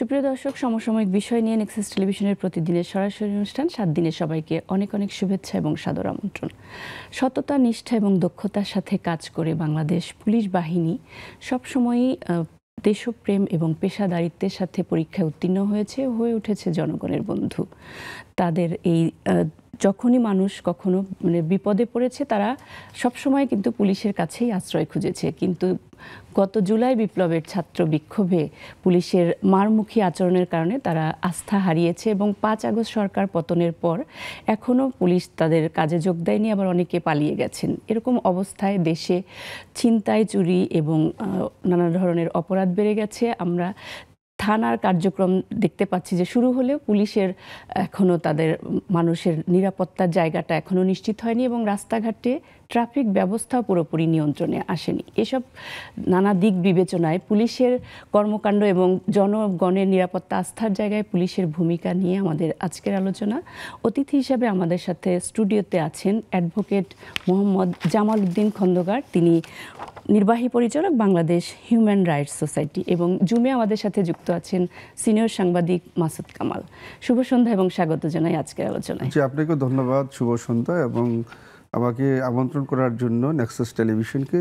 সুপ্রিয় দর্শক, সমসাময়িক বিষয় নিয়ে নেক্সাস টেলিভিশনের প্রতিদিনের সরাসরি অনুষ্ঠান 7 দিনের সবাইকে অনেক অনেক শুভেচ্ছা এবং সাদর আমন্ত্রণ। সততা, নিষ্ঠা এবং দক্ষতার সাথে কাজ করে বাংলাদেশ পুলিশ বাহিনী সবসময়ই দেশপ্রেম এবং পেশাদারিত্বের সাথে পরীক্ষায় উত্তীর্ণ হয়ে উঠেছে জনগণের বন্ধু। তাদের এই যখনই মানুষ কখনো বিপদে পড়েছে, তারা সবসময় কিন্তু পুলিশের কাছেই আশ্রয় খুঁজেছে। কিন্তু গত জুলাই বিপ্লবের ছাত্র বিক্ষোভে পুলিশের মারমুখী আচরণের কারণে তারা আস্থা হারিয়েছে এবং ৫ আগস্ট সরকার পতনের পর এখনও পুলিশ তাদের কাজে যোগ দেয়নি, আবার অনেকে পালিয়ে গেছেন। এরকম অবস্থায় দেশে ছিনতাই, চুরি এবং নানা ধরনের অপরাধ বেড়ে গেছে। আমরা থানার কার্যক্রম দেখতে পাচ্ছি যে শুরু হলেও পুলিশের এখনও তাদের মানুষের নিরাপত্তার জায়গাটা এখনও নিশ্চিত হয়নি এবং রাস্তাঘাটে ট্রাফিক ব্যবস্থা পুরোপুরি নিয়ন্ত্রণে আসেনি। এসব নানা দিক বিবেচনায় পুলিশের কর্মকাণ্ড এবং জনগণের নিরাপত্তা আস্থার জায়গায় পুলিশের ভূমিকা নিয়ে আমাদের আজকের আলোচনা। অতিথি হিসাবে আমাদের সাথে স্টুডিওতে আছেন অ্যাডভোকেট মোহাম্মদ জামাল উদ্দিন খন্দকার। তিনি নির্বাহী পরিচালক, বাংলাদেশ হিউম্যান রাইটস সোসাইটি, এবং জুমে আমাদের সাথে যুক্ত আছেন সিনিয়র সাংবাদিক মাসুদ কামাল। শুভ সন্ধ্যা এবং স্বাগত জানাই আজকের আলোচনায়। জি, আপনাকে ধন্যবাদ। শুভ সন্ধ্যা এবং আমাকে আমন্ত্রণ করার জন্য নেক্সাস টেলিভিশনকে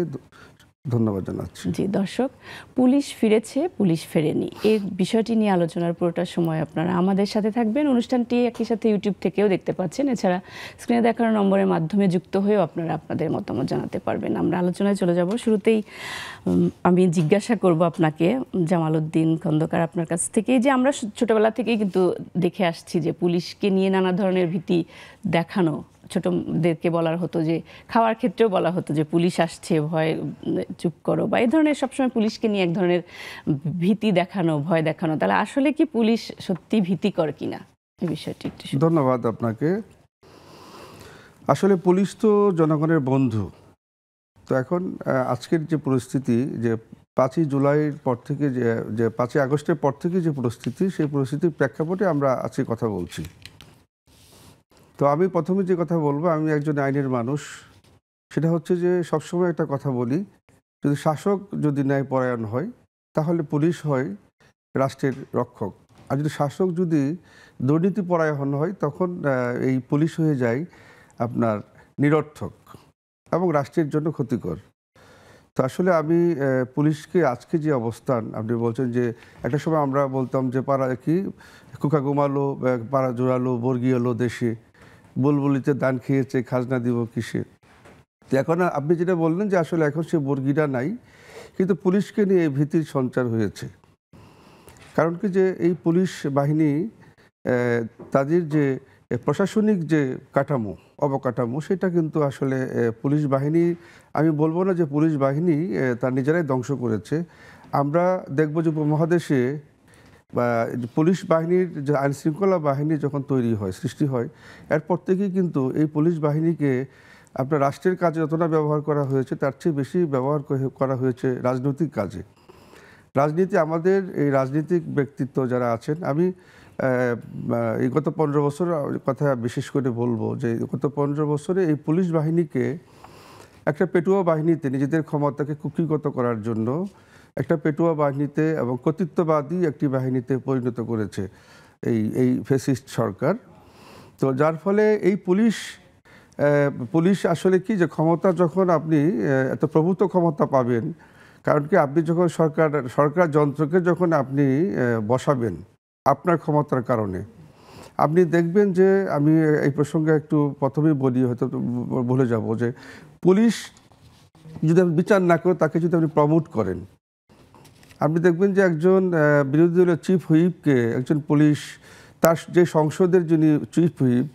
ধন্যবাদ জানাচ্ছি। জি দর্শক, পুলিশ ফিরেছে, পুলিশ ফেরেনি, এই বিষয়টি নিয়ে আলোচনার পুরোটা সময় আপনারা আমাদের সাথে থাকবেন। অনুষ্ঠানটি একই সাথে ইউটিউব থেকেও দেখতে পাচ্ছেন। এছাড়া স্ক্রিনে দেখানো নম্বরের মাধ্যমে যুক্ত হয়েও আপনারা আপনাদের মতামত জানাতে পারবেন। আমরা আলোচনায় চলে যাব। শুরুতেই আমি জিজ্ঞাসা করব আপনাকে, জামাল উদ্দিন খন্দকার, আপনার কাছ থেকে, যে আমরা ছোটবেলা থেকেই কিন্তু দেখে আসছি যে পুলিশকে নিয়ে নানা ধরনের ভীতি দেখানো, ছোটদেরকে বলার হতো যে খাওয়ার ক্ষেত্রেও বলা হতো যে পুলিশ আসছে, ভয় চুপ করো, বা এই ধরনের সবসময় পুলিশকে নিয়ে এক ধরনের ভীতি দেখানো, ভয় দেখানো। তাহলে আসলে কি পুলিশ সত্যি ভীতিকর কিনা, এই বিষয়টি একটু। ধন্যবাদ আপনাকে। আসলে পুলিশ তো জনগণের বন্ধু। তো এখন আজকের যে পরিস্থিতি, যে 5ই জুলাইয়ের পর থেকে যে 5ই আগস্টের পর থেকে যে পরিস্থিতি, সেই পরিস্থিতির প্রেক্ষাপটে আমরা আজকে কথা বলছি। তো আমি প্রথমে যে কথা বলবো, আমি একজন আইনের মানুষ। সেটা হচ্ছে যে সবসময় একটা কথা বলি, যদি শাসক যদি ন্যায়পরায়ণ হয় তাহলে পুলিশ হয় রাষ্ট্রের রক্ষক, আর যদি শাসক যদি দুর্নীতিপরায়ণ হয় তখন এই পুলিশ হয়ে যায় আপনার নিরর্থক এবং রাষ্ট্রের জন্য ক্ষতিকর। তো আসলে আমি পুলিশকে আজকে যে অবস্থান, আপনি বলছেন যে একটা সময় আমরা বলতাম যে পাড়া কি কুকা ঘুমালো, পাড়া জোড়ালো, বর্গি এলো দেশে, বুলবুলিতে দান খেয়েছে, খাজনা দিব কিসে। তো এখন আপনি যেটা বললেন যে আসলে এখন সে বর্গিটা নাই, কিন্তু পুলিশকে নিয়ে এই ভীতির সঞ্চার হয়েছে। কারণ কি, যে এই পুলিশ বাহিনী তাদের যে প্রশাসনিক যে কাঠামো, অবকাঠামো, সেটা কিন্তু আসলে পুলিশ বাহিনী, আমি বলবো না যে পুলিশ বাহিনী তার নিজেরাই ধ্বংস করেছে। আমরা দেখব যে উপমহাদেশে বা পুলিশ বাহিনীর যে আইনশৃঙ্খলা বাহিনী যখন তৈরি হয়, সৃষ্টি হয়, এরপর থেকেই কিন্তু এই পুলিশ বাহিনীকে আপনার রাষ্ট্রের কাজে যতটা ব্যবহার করা হয়েছে তার চেয়ে বেশি ব্যবহার করা হয়েছে রাজনৈতিক কাজে। রাজনীতি, আমাদের এই রাজনৈতিক ব্যক্তিত্ব যারা আছেন, আমি এই গত 15 বছর কথা বিশেষ করে বলবো যে গত 15 বছরে এই পুলিশ বাহিনীকে একটা পেটুয়া বাহিনীতে নিজেদের ক্ষমতাকে কুক্ষিগত করার জন্য একটা পেটুয়া বাহিনীতে এবং কর্তৃত্ববাদী একটি বাহিনীতে পরিণত করেছে এই ফ্যাসিস্ট সরকার। তো যার ফলে এই পুলিশ আসলে কি, যে ক্ষমতা যখন আপনি এত প্রভূত ক্ষমতা পাবেন, কারণ কি আপনি যখন সরকার যন্ত্রকে যখন আপনি বসাবেন আপনার ক্ষমতার কারণে, আপনি দেখবেন যে, আমি এই প্রসঙ্গে একটু প্রথমেই বলি, হয়তো বলে যাব যে পুলিশ যদি আপনি বিচার না করে তাকে যদি আপনি প্রমোট করেন, আপনি দেখবেন যে একজন বিরোধী দলের চিফ হুইপকে একজন পুলিশ, তার যে সংসদের যিনি চিফ হুইপ,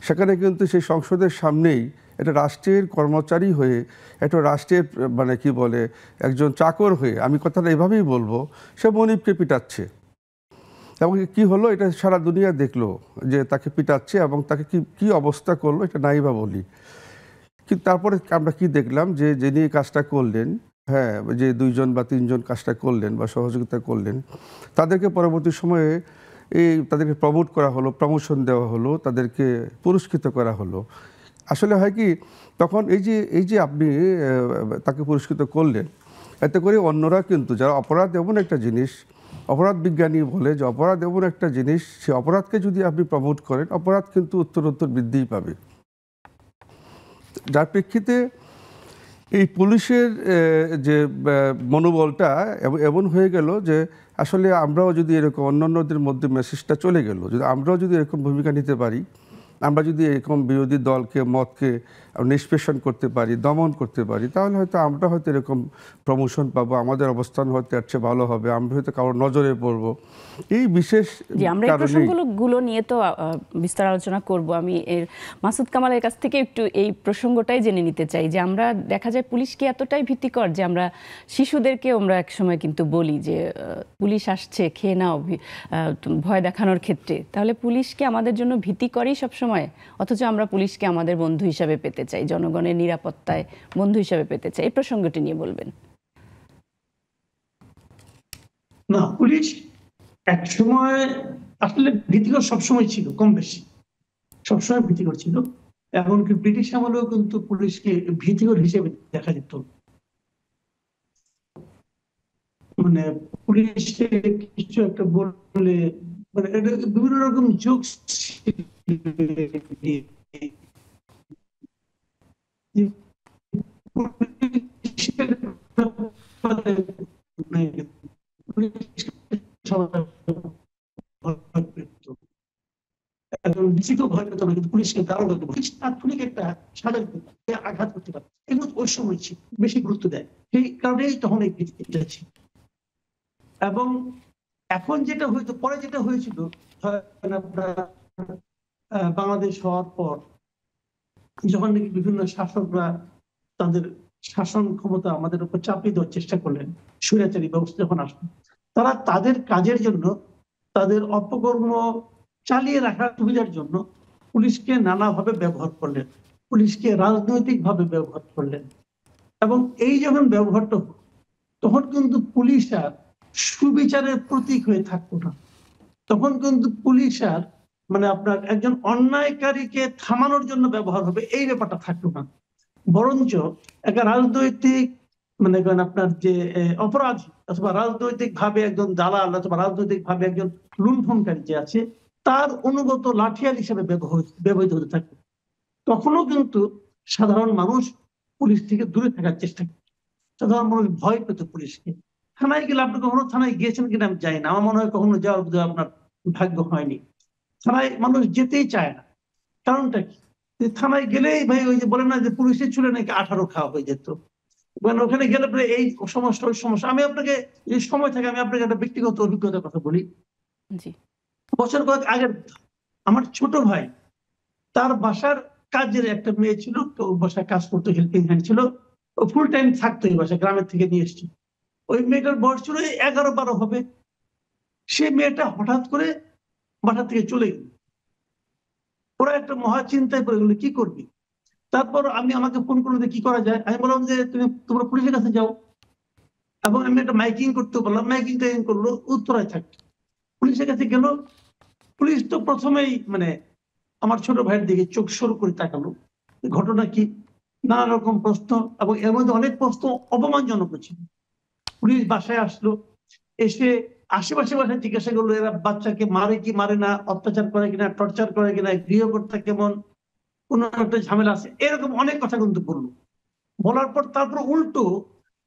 সেখানে কিন্তু সেই সংসদের সামনেই একটা রাষ্ট্রের কর্মচারী হয়ে, একটা রাষ্ট্রের মানে কি বলে একজন চাকর হয়ে, আমি কথাটা এভাবেই বলবো, সে মনিবকে পিটাচ্ছে। এবং কি হলো, এটা সারা দুনিয়া দেখলো যে তাকে পিটাচ্ছে এবং তাকে কি অবস্থা করলো, এটা নাই বা বলি। কিন্তু তারপরে আমরা কি দেখলাম, যে যিনি কাজটা করলেন, হ্যাঁ, যে 2 জন বা 3 জন কাজটা করলেন বা সহযোগিতা করলেন, তাদেরকে পরবর্তী সময়ে তাদেরকে প্রমোট করা হলো, প্রমোশন দেওয়া হলো, তাদেরকে পুরস্কৃত করা হলো। আসলে হয় কি, তখন এই যে আপনি তাকে পুরস্কৃত করলেন, এতে করে অন্যরা কিন্তু, যারা অপরাধ এমন একটা জিনিস, অপরাধ বিজ্ঞানী বলে যে অপরাধ এমন একটা জিনিস, সে অপরাধকে যদি আপনি প্রমোট করেন, অপরাধ কিন্তু উত্তরোত্তর বৃদ্ধিই পাবে। যার প্রেক্ষিতে এই পুলিশের যে মনোবলটা এমন হয়ে গেল যে আসলে আমরাও যদি এরকম অন্যান্যদের মধ্যে মেসেজটা চলে গেল, যদি আমরাও যদি এরকম ভূমিকা নিতে পারি, আমরা যদি এরকম বিরোধী দলকে মতকে নিষ্পেষণ করতে পারি, দমন করতে পারি, তাহলে হয়তো আমরা হয়তো এরকম প্রমোশন পাবো, আমাদের অবস্থান হয়তো এর চেয়ে ভালো হবে, আমরা হয়তো কারোর নজরে পড়বো। এই বিশেষ আমরা এই প্রসঙ্গগুলো নিয়ে তো বিস্তার আলোচনা করব। আমি এর মাসুদ কামালের কাছ থেকে একটু এই প্রসঙ্গটাই জেনে নিতে চাই যে আমরা দেখা যায় পুলিশকে এতটাই ভীতিকর যে আমরা শিশুদেরকে আমরা একসময় কিন্তু বলি যে পুলিশ আসছে, খেয়ে নাও, ভয় দেখানোর ক্ষেত্রে। তাহলে পুলিশকে আমাদের জন্য ভীতিকরই সবসময়, অথচ আমরা পুলিশকে আমাদের বন্ধু হিসাবে পেতে চাই, জনগণের নিরাপত্তায় বন্ধু হিসাবে পেতে চাই। এই প্রসঙ্গটি নিয়ে বলবেন। না, পুলিশ এক সময় আসলে ভীতিকর সবসময় ছিল, কম বেশি সবসময় ভীতিকর ছিল। এমনকি ব্রিটিশ আমলেও কিন্তু পুলিশকে ভীতিকর হিসেবে দেখা যেত। মানে পুলিশে কিছু একটা বললে মানে এটা বিভিন্ন রকম জোক পুলিশকে তাৎক্ষণিক একটা সাধারণ আঘাত করতে পারে, এগুলো ওই সময় ছিল, বেশি গুরুত্ব দেয়, সেই কারণেই তখন এই ভিত্তিটা ছিল। এবং এখন যেটা হয়তো পরে যেটা হয়েছিল বাংলাদেশ হওয়ার পর, যখন নাকি বিভিন্ন শাসকরা তাদের শাসন ক্ষমতা আমাদের উপর চাপিয়ে দেওয়ার চেষ্টা করলেন, স্বৈরাচারী ব্যবস্থা যখন আসলো, তারা তাদের কাজের জন্য, তাদের অপকর্ম চালিয়ে রাখার সুবিধার জন্য পুলিশকে নানাভাবে ব্যবহার করলেন, পুলিশকে রাজনৈতিকভাবে ব্যবহার করলেন। এবং এই যখন ব্যবহারটা হলো, তখন কিন্তু পুলিশ আর সুবিচারের প্রতীক হয়ে থাকতো না। তখন কিন্তু পুলিশ আর মানে আপনার একজন অন্যায়কারীকে থামানোর জন্য ব্যবহার হবে, এই ব্যাপারটা থাকতো না। বরঞ্চ একটা রাজনৈতিক মানে আপনার যে অপরাধী অথবা রাজনৈতিক ভাবে একজন দালাল অথবা রাজনৈতিক ভাবে একজন লুণ্ঠনকারী যে আছে, তার অনুগত লাঠিয়াল হিসেবে ব্যবহৃত হতে থাকে। তখনও কিন্তু সাধারণ মানুষ পুলিশ থেকে দূরে থাকার চেষ্টা করে, সাধারণ মানুষ ভয় পেত পুলিশকে। থানায় গেলে, আপনি কখনো থানায় গিয়েছেন কিনা আমি জানি না, আমার মনে হয় কখনো যাওয়ার আপনার ভাগ্য হয়নি। থানায় মানুষ যেতেই চায় না। কারণটা কি? থানায় গেলেই ভাই ওই যে বলে না যে পুলিশের চুলে নাকি 18 খাওয়া হয়ে যেত, মানে ওখানে গেলে এই সমস্যা ওই সমস্যা। আমি আপনাকে এই সময় থেকে আমি আপনাকে একটা ব্যক্তিগত অভিজ্ঞতার কথা বলি। বছর কয়েক আগের, আমার ছোট ভাই, তার বাসার কাজের একটা মেয়ে ছিল, তো বাসায় কাজ করতো, হেল্পিং হ্যান্ড ছিল, ও ফুল টাইম থাকতো এই বাসায়, গ্রামের থেকে নিয়ে এসছে। ওই মেয়েটার বয়স ছিল 11-12 হবে। সে মেয়েটা হঠাৎ করে বাসা থেকে চলে গেল। ওরা একটা মহা চিন্তায় পড়ে গেল, কি করবি? তারপর আমাকে ফোন করলো যে কি করা যায়। আমি বললাম যে তোমরা পুলিশের কাছে যাও। এবং আমি একটা মাইকিং করতে বললাম, মাইকিং টাইকিং করলো, উত্তরায় থাকতো। পুলিশের কাছে গেল। পুলিশ তো প্রথমেই মানে আমার ছোট ভাইয়ের দিকে চোখ সরু করে তাকালো, ঘটনা কি, নানা রকম প্রশ্ন, এবং এর মধ্যে অনেক প্রশ্ন অপমানজনক ছিল। পুলিশ বাসায় আসলো, এসে আশেপাশে বাসায় জিজ্ঞাসা করলো এরা বাচ্চাকে মারে কি মারে না, অত্যাচার করে কিনা, টর্চার করে কিনা, গৃহকর্তা কেমন, কোন একটা ঝামেলা আছে, এরকম অনেক কথা কিন্তু বললো। বলার পর তারপর উল্টো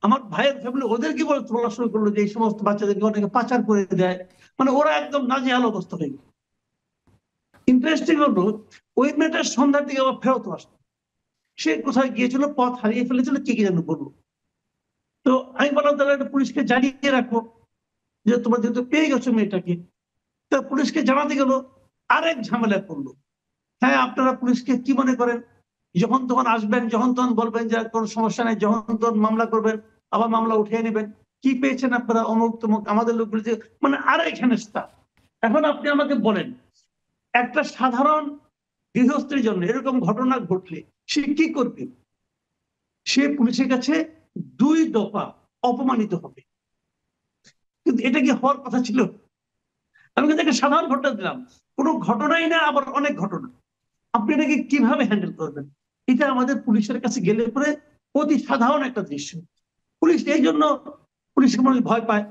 আমার ভাইয়ের ফ্যামিলি ওদেরকে বলা শুরু করলো যে এই সমস্ত বাচ্চাদেরকে অনেকে পাচার করে দেয়, মানে ওরা একদম নাজেহাল অবস্থা হয়ে গেল। ইন্টারেস্টিং হলো, ওই মেয়েটার সন্ধ্যার দিকে আবার ফেরত আসলো। সে কোথায় গিয়েছিল, পথ হারিয়ে ফেলেছিল, কি যেন বললো। তো আমি বললাম তাহলে একটা পুলিশকে জানিয়ে রাখো যে তোমরা যেহেতু পেয়ে গেছো মেয়েটাকে। তো পুলিশকে জানাতে গেল, আরেক ঝামেলা করলো। হ্যাঁ, আপনারা পুলিশকে কি মনে করেন, যখন তখন আসবেন, যখন তখন বলবেন যে কোনো সমস্যা নেই, যখন তখন মামলা করবেন, আবার মামলা উঠিয়ে নেবেন, কি পেয়েছেন আপনারা, অমুক তমুক, আমাদের লোকগুলো যে মানে আরেক হেনস্থা। এখন আপনি আমাকে বলেন, একটা সাধারণ গৃহস্থের জন্য এরকম ঘটনা ঘটলে সে কি করবে? সে পুলিশের কাছে 2 দফা অপমানিত হবে। কিন্তু এটা কি হওয়ার কথা ছিল? আমি কিন্তু একটা সাধারণ ঘটনা দিলাম, কোনো ঘটনাই না, আবার অনেক ঘটনা। আপনি এটাকে কিভাবে হ্যান্ডেল করবেন? এটা আমাদের পুলিশের কাছে গেলে পরে অতি সাধারণ একটা দৃশ্য। পুলিশ এই জন্য পুলিশের মানুষ ভয় পায়,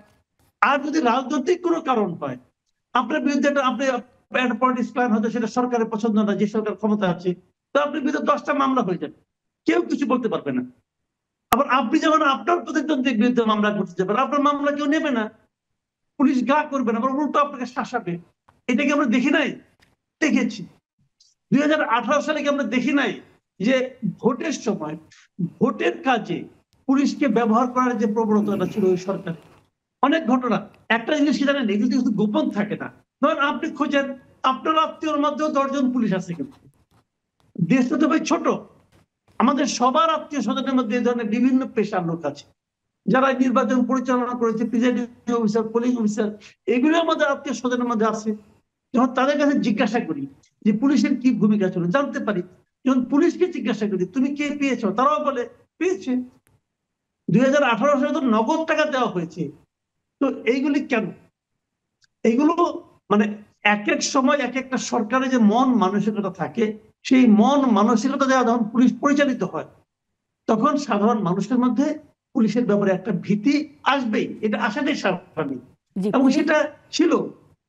আর যদি রাজনৈতিক কোনো কারণ হয়, আপনার বিরুদ্ধে আপনি একটা পলিটিক্স প্ল্যান হয়তো সেটা সরকারের পছন্দ না, যে সরকার ক্ষমতা আছে, তো আপনার বিরুদ্ধে 10টা মামলা হয়ে যাবে, কেউ কিছু বলতে পারবে না। আবার আপনি যখন আপনার প্রতিদ্বন্দ্বীর বিরুদ্ধে মামলা করতে যাবেন, আপনার মামলা কেউ নেবে না, পুলিশ গা করবে না, আবার উল্টো আপনাকে শাসাবে। এটা কি আমরা দেখি নাই? দেখেছি। 2018 সালে কি আমরা দেখি নাই যে ভোটের সময় ভোটের কাজে পুলিশকে ব্যবহার করার যে প্রবণতাটা ছিল ওই সরকারে? অনেক ঘটনা। একটা জিনিস কি জানেন, এগুলো কিন্তু গোপন থাকে না। ধরেন আপনি খোঁজেন, আপনার আত্মীয়র মধ্যেও 10 জন পুলিশ আছে, কিন্তু দেশটা তো ভাই ছোট। আমাদের সবার আত্মীয় স্বজনের মধ্যে এই ধরনের বিভিন্ন পেশার লোক আছে, যারা নির্বাচন পরিচালনা করেছে, প্রিজাইডিং অফিসার, পুলিশ অফিসার, এগুলো আমাদের আত্মীয় স্বজনের মধ্যে আছে। যখন তাদের কাছে জিজ্ঞাসা করি যে পুলিশের কি ভূমিকা ছিল, জানতে পারি। যখন পুলিশকে জিজ্ঞাসা করি তুমি কে পেয়েছো, তারাও বলে পেয়েছে। 2018 সালে তো নগদ টাকা দেওয়া হয়েছে। তো এইগুলি কেন? এইগুলো মানে এক এক সময় এক একটা সরকারের যে মন মানসিকতা থাকে, সেই মন মানসিকতা দেওয়া যখন পুলিশ পরিচালিত হয়, তখন সাধারণ মানুষের মধ্যে পুলিশের ব্যাপারে একটা ভীতি আসবেই। এটা আসাটাই স্বাভাবিক, জি, এবং সেটা ছিল।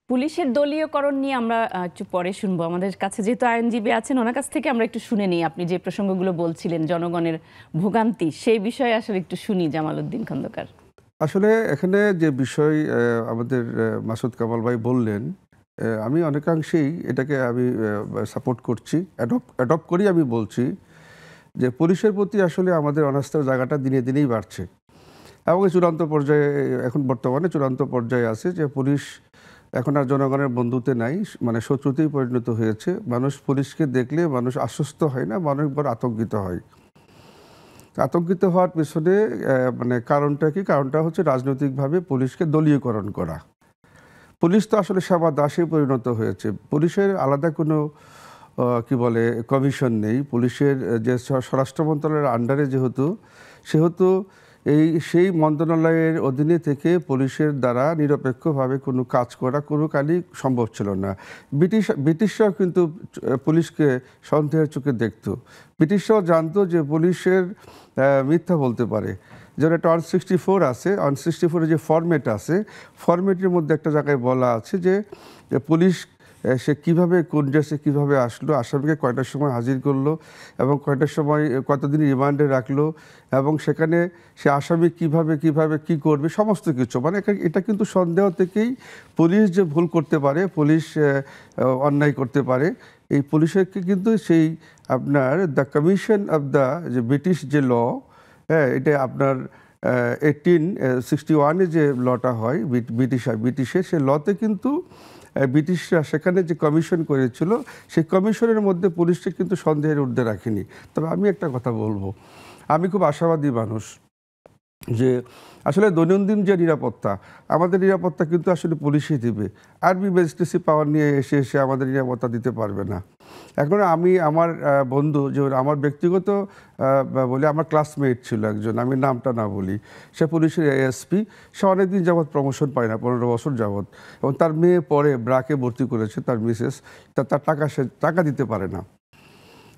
পুলিশের দলীয়করণ নিয়ে আমরা একটু পরে শুনবো। আমাদের কাছে যেহেতু আইনজীবী আছেন, ওনার কাছ থেকে আমরা একটু শুনে নিই। আপনি যে প্রসঙ্গগুলো বলছিলেন জনগণের ভোগান্তি, সেই বিষয়ে আসলে একটু শুনি জামালউদ্দিন খন্দকার। আসলে এখানে যে বিষয় আমাদের মাসুদ কামাল ভাই বললেন, আমি অনেকাংশেই এটাকে আমি সাপোর্ট করছি, অ্যাডপ্ট করি। আমি বলছি যে পুলিশের প্রতি আসলে আমাদের অনাস্থার জায়গাটা দিনে দিনেই বাড়ছে, এবং চূড়ান্ত পর্যায়ে, এখন বর্তমানে চূড়ান্ত পর্যায়ে আছে যে পুলিশ এখন আর জনগণের বন্ধুতে নাই, মানে শত্রুতেই পরিণত হয়েছে। মানুষ পুলিশকে দেখলে মানুষ আশ্বস্ত হয় না, মানুষ বড় আতঙ্কিত হয়। আতঙ্কিত হওয়ার পেছনে মানে কারণটা কি? কারণটা হচ্ছে রাজনৈতিকভাবে পুলিশকে দলীয়করণ করা। পুলিশ তো আসলে সেবা দাসে পরিণত হয়েছে। পুলিশের আলাদা কোনো কি বলে কমিশন নেই। পুলিশের যে স্বরাষ্ট্র মন্ত্রণালয়ের আন্ডারে সেহেতু সেই মন্ত্রণালয়ের অধীনে থেকে পুলিশের দ্বারা নিরপেক্ষভাবে কোনো কাজ করা কোনো কালই সম্ভব ছিল না। ব্রিটিশরাও কিন্তু পুলিশকে সন্দেহের চোখে দেখত। ব্রিটিশরাও জানতো যে পুলিশের মিথ্যা বলতে পারে। যেমন একটা 164 আছে, 164 যে ফরম্যাট আছে, ফরম্যাটের মধ্যে একটা জায়গায় বলা আছে যে পুলিশ সে কিভাবে, কোন ড্রেসে কীভাবে আসলো, আসামিকে কয়টার সময় হাজির করলো, এবং কয়টার সময় কতদিন রিমান্ডে রাখলো, এবং সেখানে সে আসামি কিভাবে কি করবে, সমস্ত কিছু। মানে এটা কিন্তু সন্দেহ থেকেই পুলিশ যে ভুল করতে পারে, পুলিশ অন্যায় করতে পারে, এই পুলিশেরকে কিন্তু সেই আপনার দ্য কমিশন অফ দ্য যে ব্রিটিশ যে ল, হ্যাঁ, এটা আপনার 1861 যে লটা হয় ব্রিটিশের, সে লতে কিন্তু ব্রিটিশরা সেখানে যে কমিশন করেছিল, সেই কমিশনের মধ্যে পুলিশকে কিন্তু সন্দেহের ঊর্ধ্বে রাখেনি। তবে আমি একটা কথা বলবো, আমি খুব আশাবাদী মানুষ যে আসলে দৈনন্দিন যে নিরাপত্তা, আমাদের নিরাপত্তা কিন্তু আসলে পুলিশই দেবে। আর্মি ম্যাজিস্ট্রেসি পাওয়ার নিয়ে এসে আমাদের নিরাপত্তা দিতে পারবে না। এখন আমি আমার বন্ধু, যে আমার ব্যক্তিগত বলি, আমার ক্লাসমেট ছিল একজন, আমি নামটা না বলি, সে পুলিশের এএসপি, সে অনেকদিন যাবৎ প্রমোশন পায় না, 15 বছর যাবৎ, এবং তার মেয়ে পরে ব্রাকে ভর্তি করেছে, তার মিসেস, তার টাকা দিতে পারে না,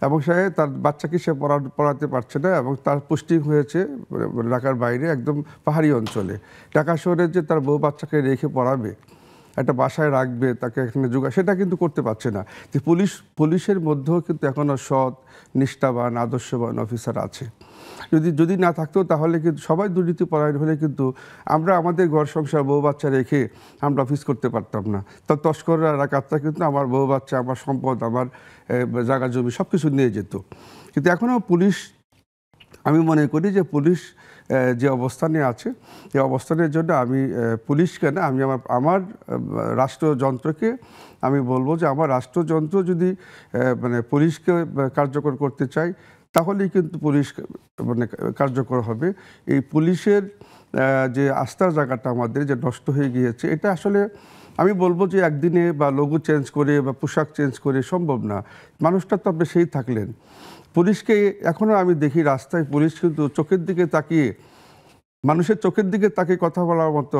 এবং সে তার বাচ্চাকে সে পড়াতে পারছে না, এবং তার পোস্টিং হয়েছে ঢাকার বাইরে একদম পাহাড়ি অঞ্চলে। ঢাকা শহরে যে তার বউ বাচ্চাকে রেখে পড়াবে, একটা বাসায় রাখবে, তাকে এখানে সেটা কিন্তু করতে পারছে না। যে পুলিশের মধ্যেও কিন্তু এখনও সৎ, নিষ্ঠাবান, আদর্শবান অফিসার আছে। যদি না থাকতো তাহলে কিন্তু সবাই দুর্নীতিপরায়ণ হলে কিন্তু আমরা আমাদের ঘর সংসার, বউ বাচ্চা রেখে আমরা অফিস করতে পারতাম না। তস্কররা, ডাকাতরা কিন্তু আমার বউ বাচ্চা, আমার সম্পদ, আমার জায়গা জমি সব কিছু নিয়ে যেত। কিন্তু এখনও পুলিশ, আমি মনে করি যে পুলিশ যে অবস্থানে আছে, এই অবস্থানের জন্য আমি পুলিশকে না, আমি আমার রাষ্ট্রযন্ত্রকে আমি বলবো যে আমার রাষ্ট্রযন্ত্র যদি মানে পুলিশকে কার্যকর করতে চাই, তাহলেই কিন্তু পুলিশ মানে কার্যকর হবে। এই পুলিশের যে আস্থার জায়গাটা আমাদের যে নষ্ট হয়ে গিয়েছে, এটা আসলে আমি বলবো যে একদিনে বা লোগো চেঞ্জ করে বা পোশাক চেঞ্জ করে সম্ভব না। মানুষটা তবে সেই থাকলেন। পুলিশকে এখনও আমি দেখি রাস্তায় পুলিশ কিন্তু চোখের দিকে তাকিয়ে, মানুষের চোখের দিকে তাকিয়ে কথা বলার মতো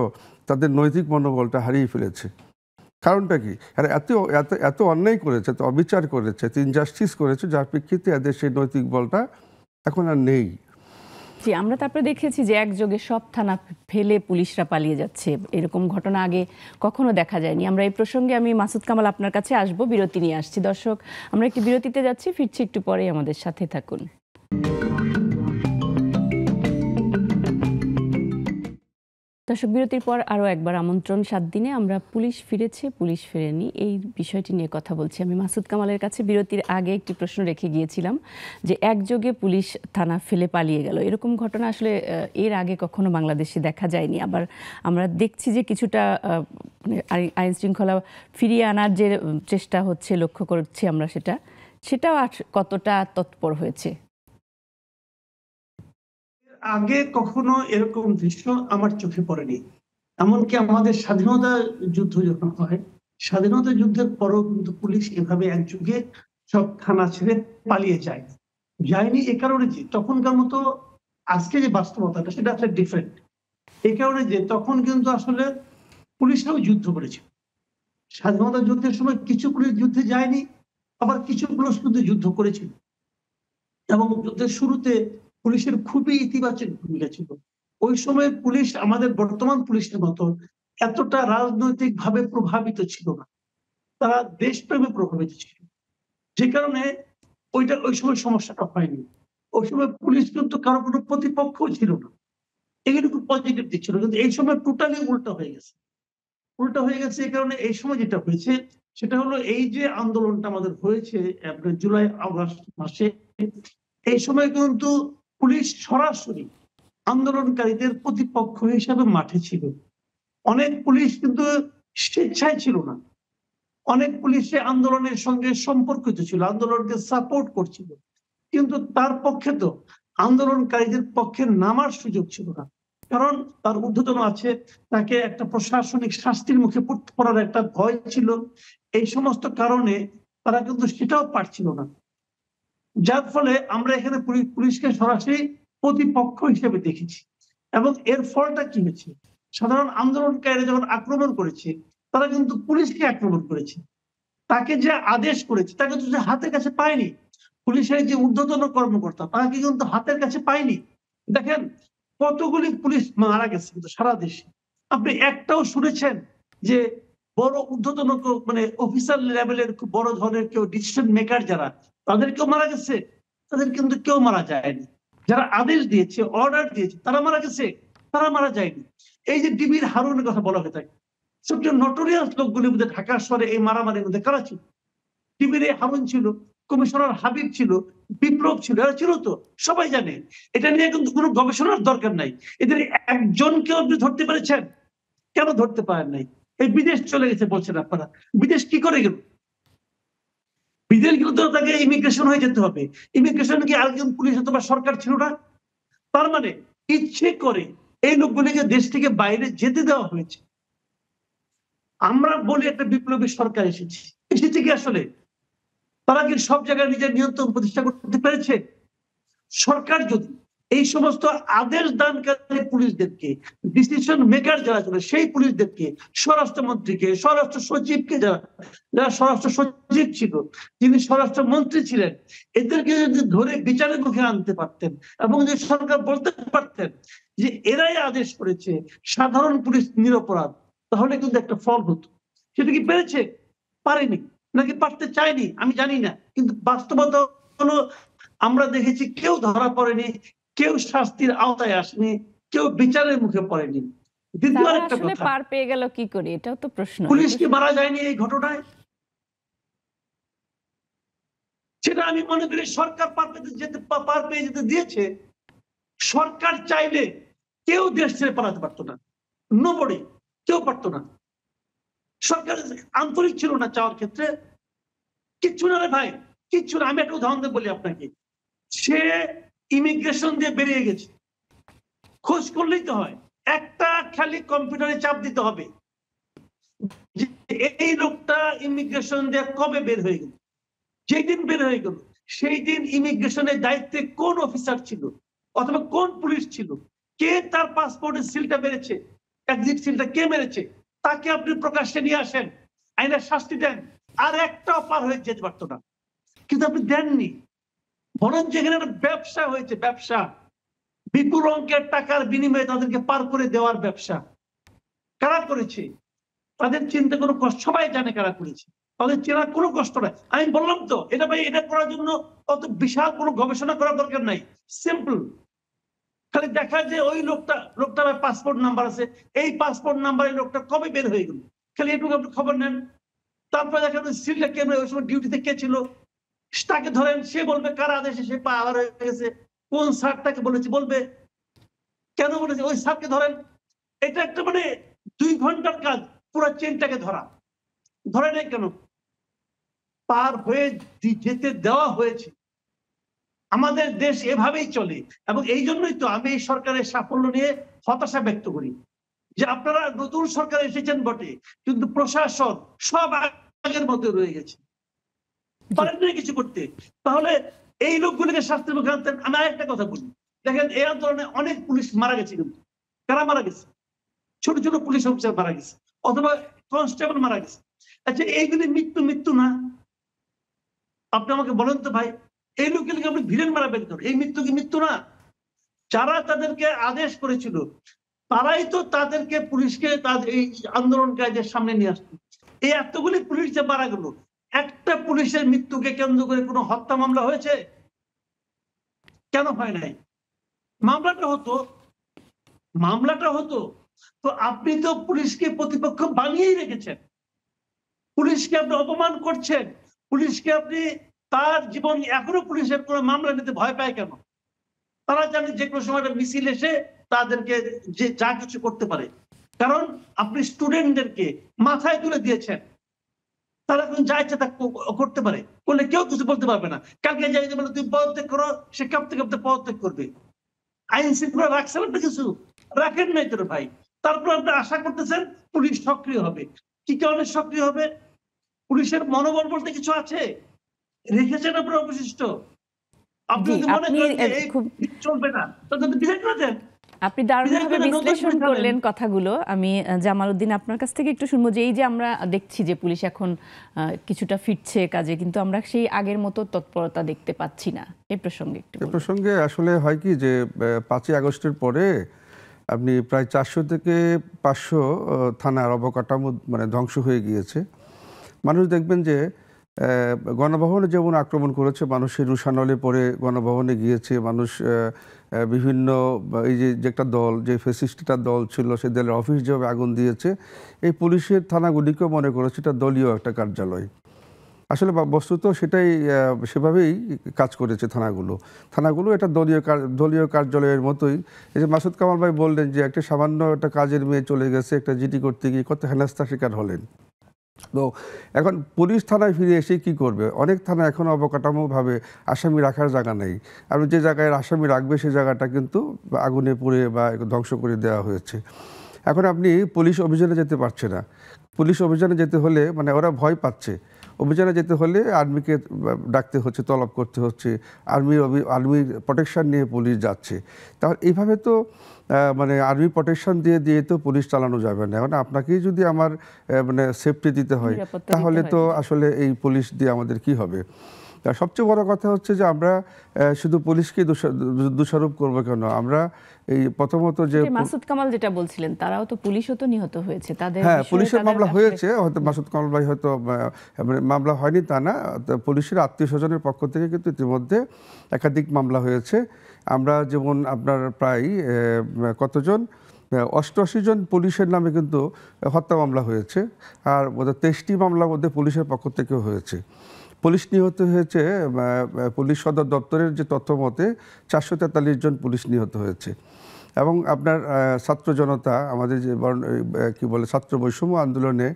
তাদের নৈতিক মনোবলটা হারিয়ে ফেলেছে। কারণটা কি? এরা এত অন্যায় করেছে, এত অবিচার করেছে, এত ইনজাস্টিস করেছে, যার প্রেক্ষিতে এদের সেই নৈতিক বলটা এখন আর নেই। জি, আমরা তারপরে দেখেছি যে একযোগে সব থানা ফেলে পুলিশরা পালিয়ে যাচ্ছে, এরকম ঘটনা আগে কখনো দেখা যায়নি। আমরা এই প্রসঙ্গে আমি মাসুদ কামাল আপনার কাছে আসব, বিরতি নিয়ে আসছি। দর্শক, আমরা একটি বিরতিতে যাচ্ছি, ফিরছি একটু পরেই, আমাদের সাথে থাকুন। দর্শক, বিরতির পর আরও একবার আমন্ত্রণ। 7 দিনে আমরা পুলিশ ফিরেছে, পুলিশ ফেরেনি, এই বিষয়টি নিয়ে কথা বলছি আমি মাসুদ কামালের কাছে। বিরতির আগে একটি প্রশ্ন রেখে গিয়েছিলাম যে একযোগে পুলিশ থানা ফেলে পালিয়ে গেল, এরকম ঘটনা আসলে এর আগে কখনো বাংলাদেশে দেখা যায়নি। আবার আমরা দেখছি যে কিছুটা আইন শৃঙ্খলা ফিরিয়ে আনার যে চেষ্টা হচ্ছে, লক্ষ্য করছি আমরা, সেটাও কতটা তৎপর হয়েছে? আগে কখনো এরকম দৃশ্য আমার চোখে পড়েনি। এমনকি আমাদের স্বাধীনতা যুদ্ধ যখন হয়, স্বাধীনতা যুদ্ধের পরও কিন্তু পুলিশ এভাবে একযোগে সব থানা ছেড়ে পালিয়ে যায়নি। এ কারণে যে তখনকার মতো আজকে যে বাস্তবতাটা সেটা আসলে ডিফারেন্ট। এই কারণে যে তখন কিন্তু আসলে পুলিশরাও যুদ্ধ করেছে। স্বাধীনতা যুদ্ধের সময় কিছু পুলিশ যুদ্ধে যায়নি, আবার কিছু পুলিশ কিন্তু যুদ্ধ করেছিল, এবং যুদ্ধের শুরুতে পুলিশের খুবই ইতিবাচক ভূমিকা ছিল। ওই সময় পুলিশ আমাদের বর্তমান পুলিশের মতো এতটা রাজনৈতিক ভাবে প্রভাবিত ছিল না, তারা দেশপ্রেমে প্রভাবিত ছিল, যে কারণে ওই সময় সমস্যাটা হয়নি। ওই সময় পুলিশ কিন্তু কারো কোনো প্রতিপক্ষ ছিল না, এগুলো খুব পজিটিভ দিক ছিল। কিন্তু এই সময় টোটালি উল্টা হয়ে গেছে। এই কারণে এই সময় যেটা হয়েছে সেটা হলো, এই যে আন্দোলনটা আমাদের হয়েছে আপনার জুলাই আগস্ট মাসে, এই সময় কিন্তু পুলিশ সরাসরি আন্দোলনকারীদের প্রতিপক্ষ হিসাবে মাঠে ছিল। অনেক পুলিশ কিন্তু স্বেচ্ছায় ছিল না, অনেক পুলিশ আন্দোলনের সঙ্গে সম্পর্কিত ছিল, আন্দোলনকে সাপোর্ট করছিল, কিন্তু তার পক্ষে তো আন্দোলনকারীদের পক্ষে নামার সুযোগ ছিল না, কারণ তার ঊর্ধ্বতন আছে, তাকে একটা প্রশাসনিক শাস্তির মুখে পড়ার একটা ভয় ছিল। এই সমস্ত কারণে তারা কিন্তু সেটাও পারছিল না, যার ফলে আমরা এখানে পুলিশকে সরাসরি প্রতিপক্ষ হিসেবে দেখেছি। এবং এর ফলটা কি হয়েছে, সাধারণ আন্দোলনকারীরা যখন আক্রমণ করেছে, তারা কিন্তু পুলিশকে আক্রমণ করেছে, তাকে যে আদেশ করেছে তাকে তো যে হাতের কাছে পায়নি। পুলিশের যে ঊর্ধ্বতন কর্মকর্তা তাকে কিন্তু হাতের কাছে পায়নি। দেখেন কতগুলি পুলিশ মারা গেছে কিন্তু সারা দেশে, আপনি একটাও শুনেছেন যে বড় ঊর্ধ্বতন মানে অফিসার লেভেলের খুব বড় ধরনের কেউ ডিসিশন মেকার যারা, তাদের কেউ মারা গেছে? তাদের কিন্তু কেউ মারা যায়নি। যারা আদেশ দিয়েছে, অর্ডার দিয়েছে, তারা মারা গেছে? তারা মারা যায়নি। এই যে ডিবির হারুনের কথা বলা হয়ে থাকে, সবচেয়ে নটোরিয়াস লোকগুলির মধ্যে ঢাকা শহরে এই মারামারির মধ্যে কারা ছিল? ডিবির হারুন ছিল, কমিশনার হাবিব ছিল, বিপ্লব ছিল, এরা ছিল তো, সবাই জানে। এটা নিয়ে কিন্তু কোনো গবেষণার দরকার নাই। এদের একজনকেও আপনি ধরতে পেরেছেন? কেন ধরতে পারেন নাই? এই বিদেশ চলে গেছে বলছেন আপনারা, বিদেশ কি করে গেল? বিদেশ গেলে তো তাকে ইমিগ্রেশন হয়ে যেতে হবে। ইমিগ্রেশন কি আরেকজন পুলিশ অথবা সরকার ছিল না? তার মানে ইচ্ছে করে এই লোকগুলিকে দেশ থেকে বাইরে যেতে দেওয়া হয়েছে। আমরা বলি একটা বিপ্লবী সরকার এসেছে কি আসলে? তারা কি সব জায়গায় নিজের নিয়ন্ত্রণ প্রতিষ্ঠা করতে পেরেছে? সরকার যদি এই সমস্ত আদেশ দানকারী পুলিশদেরকে, ডিসিশন মেকার যারা ছিল সেই পুলিশদেরকে, স্বরাষ্ট্রমন্ত্রীকে, স্বরাষ্ট্র সচিবকে, যারা স্বরাষ্ট্র সচিব ছিল, যিনি স্বরাষ্ট্রমন্ত্রী ছিলেন, এদেরকে যদি ধরে বিচারের মুখে আনতে পারতেন এবং যে সরকার বলতে পারতেন যে এরাই আদেশ করেছে, সাধারণ পুলিশ নিরপরাধ, তাহলে কিন্তু একটা ফল হতো। সেটা কি পেরেছে? পারেনি, নাকি পারতে চায়নি আমি জানি না, কিন্তু বাস্তবতা হলো আমরা দেখেছি কেউ ধরা পড়েনি, কেউ শাস্তির আওতায় আসেনি, কেউ বিচারের মুখে পড়েনি। দ্বিতীয় একটা কথা, পার পেয়ে গেল কি করে, এটাও তো প্রশ্ন। পুলিশ কি মারা যায়নি এই ঘটনায়? সেটা আমি মনে করি সরকার পার পেয়ে যেতে দিয়েছে। সরকার চাইলে কেউ দেশ ছেড়ে পালাতে পারতো না, নোবডি, কেউ পারতো না। সরকার আন্তরিক ছিল না চাওয়ার ক্ষেত্রে, কিচ্ছু না রে ভাই, কিচ্ছু না। আমি একটা উদাহরণ দিয়ে বলি আপনাকে, সে ইমিগ্রেশন দিয়ে বেরিয়ে গেছে, খোঁজ করলেই তো হয়, একটা খালি কম্পিউটারে চাপ দিতে হবে যে এই লোকটা ইমিগ্রেশন দিয়ে কবে বের হয়ে গেল। যেই দিন বের হয়ে গেল সেই দিন ইমিগ্রেশনের দায়িত্বে কোন অফিসার ছিল অথবা কোন পুলিশ ছিল, কে তার পাসপোর্টের সিলটা মেরেছে, এক্সিট সিলটা কে মেরেছে, তাকে আপনি প্রকাশ্যে নিয়ে আসেন, আইনের শাস্তি দেন, আর একটাও পার হয়ে যেতে পারতো না। কিন্তু আপনি দেননি, বরং যেখানে একটা ব্যবসা হয়েছে, বিপুল অঙ্কের টাকার বিনিময়ে তাদেরকে পার করে দেওয়ার ব্যবসা কারা করেছে? তাদের চিন্তা কোনো কষ্ট, সবাই জানে কারা করেছে, তাদের চেনার কোনো কষ্ট নাই। আমি বললাম তো, এটা ভাই এটা করার জন্য অত বিশাল কোনো গবেষণা করার দরকার নাই, সিম্পল। খালি দেখা যে ওই লোকটার পাসপোর্ট নাম্বার আছে, এই পাসপোর্ট নাম্বারে লোকটা কবে বের হয়ে গেল, খালি এটুকু আপনি খবর নেন। তারপরে দেখা যাবে সিলটা কে ওই সময় ডিউটিতে কে ছিল, তাকে ধরেন, সে বলবে কার আদেশে সে পাওয়ার হয়ে গেছে, কোন স্যার তাকে বলেছে, বলবে কেন বলেছে, ওই স্যারকে ধরেন। এটা একটা মানে 2 ঘন্টার কাজ, পুরো চেনটাকে ধরে নেই কেন? পার হয়ে যেতে দেওয়া হয়েছে। আমাদের দেশ এভাবেই চলে, এবং এই জন্যই তো আমি এই সরকারের সাফল্য নিয়ে হতাশা ব্যক্ত করি, যে আপনারা নতুন সরকার এসেছেন বটে, কিন্তু প্রশাসন সব আগের মতো রয়ে গেছে, পারেন না কিছু করতে। তাহলে এই লোকগুলিকে শাস্তির মুখে আনতেন। আমি আরেকটা কথা বলি, দেখেন এই আন্দোলনে অনেক পুলিশ মারা গেছে, কিন্তু কারা মারা গেছে? ছোট ছোট পুলিশ অফিসার মারা গেছে, অথবা কনস্টেবল মারা গেছে। আচ্ছা, এইগুলি মৃত্যু না? আপনি আমাকে বলেন তো ভাই, এই লোকগুলিকে আপনি ভিলেন মারাবেন কেন? এই মৃত্যু কি মৃত্যু না? যারা তাদেরকে আদেশ করেছিল তারাই তো তাদেরকে, পুলিশকে তাদের এই আন্দোলনকারীদের সামনে নিয়ে আসতো। এই এতগুলি পুলিশ যে মারা গেল, একটা পুলিশের মৃত্যুকে কেন্দ্র করে কোনো হত্যা মামলা হয়েছে? কেন হয় নাই? মামলাটা হতো। তো আপনি তো পুলিশকে প্রতিপক্ষ বানিয়েই রেখেছেন, পুলিশকে আপনি অপমান করছেন, পুলিশকে আপনি, তার জীবন, এখনো পুলিশের কোনো মামলা নিতে ভয় পায় কেন? তারা জানে যে কোনো সময় মিছিল এসে তাদেরকে যে যা কিছু করতে পারে, কারণ আপনি স্টুডেন্টদেরকে মাথায় তুলে দিয়েছেন, তারা এখন যা ইচ্ছা তা করতে পারে, করলে কেউ কিছু বলতে পারবে না। কালকে যাই যে বলে তুমি পদত্যাগ করো, সে কাঁপতে কাঁপতে পদত্যাগ করবে। আইন শৃঙ্খলা রাখছেন আপনি? কিছু রাখেন নাই তোর ভাই। তারপর আপনি আশা করতেছেন পুলিশ সক্রিয় হবে। কি কারণে সক্রিয় হবে? পুলিশের মনোবল বলতে কিছু আছে? রেখেছেন আপনার অবশিষ্ট? আপনি যদি মনে করেন যে এই চলবে না, তাহলে বিদায় করে দেন। আপনি দারুণভাবে বিশ্লেষণ করলেন কথাগুলো। আমি জামাল উদ্দিন আপনার কাছ থেকে একটু শুনবো, যে এই যে আমরা দেখছি যে পুলিশ এখন কিছুটা ফিরছে কাজে, কিন্তু আমরা সেই আগের মতো তৎপরতা দেখতে পাচ্ছি না, এই প্রসঙ্গে একটু। এ প্রসঙ্গে আসলে হয় কি যে 5ই আগস্টের পরে আপনি প্রায় 400 থেকে 500 থানার অবকাঠামো মানে ধ্বংস হয়ে গিয়েছে। মানুষ দেখবেন যে গণভবনে যেমন আক্রমণ করেছে, মানুষের রুশানলে পরে গণভবনে গিয়েছে মানুষ, বিভিন্ন এই যে একটা দল, যে ফ্যাসিস্টটা দল ছিল, সে দলের অফিস যেভাবে আগুন দিয়েছে, এই পুলিশের থানাগুলিকেও মনে করেছে এটা দলীয় একটা কার্যালয়। আসলে বস্তুত সেটাই, সেভাবেই কাজ করেছে থানাগুলো এটা দলীয় কার্যালয়ের মতোই। এই যে মাসুদ কামাল ভাই বললেন যে একটা সামান্য একটা কাজের মেয়ে চলে গেছে, একটা জিডি করতে গিয়ে কত হেনস্থার শিকার হলেন। তো এখন পুলিশ থানায় ফিরে এসে কি করবে? অনেক থানা এখন অবকাঠামোভাবে আসামি রাখার জায়গা নেই। আর যে জায়গায় আসামি রাখবে সেই জায়গাটা কিন্তু আগুনে পুড়ে বা ধ্বংস করে দেওয়া হয়েছে। এখন আপনি পুলিশ অভিযানে যেতে পারছে না। পুলিশ অভিযানে যেতে হলে মানে ওরা ভয় পাচ্ছে, অভিযানে যেতে হলে আর্মিকে ডাকতে হচ্ছে, তলব করতে হচ্ছে, আর্মির প্রোটেকশন নিয়ে পুলিশ যাচ্ছে। তাহলে এইভাবে তো মানে আর্মি প্রোটেকশন দিয়ে তো পুলিশ চালানো যাবে না। এখন আপনাকেই যদি আমার মানে সেফটি দিতে হয়, তাহলে তো আসলে এই পুলিশ দিয়ে আমাদের কি হবে? সবচেয়ে বড় কথা হচ্ছে যে আমরা শুধু পুলিশকে দোষারোপ করবো কেন? আমরা এই প্রথমত যে মাসুদ কামাল যেটা বলছিলেন, তারাও তো, পুলিশও তো নিহত হয়েছে, তাদের হ্যাঁ পুলিশের মামলা হয়েছে, হয়তো মাসুদ কামাল ভাই হয়তো মামলা হয়নি তা না, পুলিশের আত্মীয় স্বজনের পক্ষ থেকে কিন্তু ইতিমধ্যে একাধিক মামলা হয়েছে। আমরা যেমন আপনার প্রায় কতজন 88 জন পুলিশের নামে কিন্তু হত্যা মামলা হয়েছে, আর 23টি মামলার মধ্যে পুলিশের পক্ষ থেকেও হয়েছে। পুলিশ নিহত হয়েছে, পুলিশ সদর দপ্তরের যে তথ্য মতে 443 জন পুলিশ নিহত হয়েছে। এবং আপনার ছাত্র জনতা, আমাদের যে কি বলে ছাত্র বৈষম্য আন্দোলনে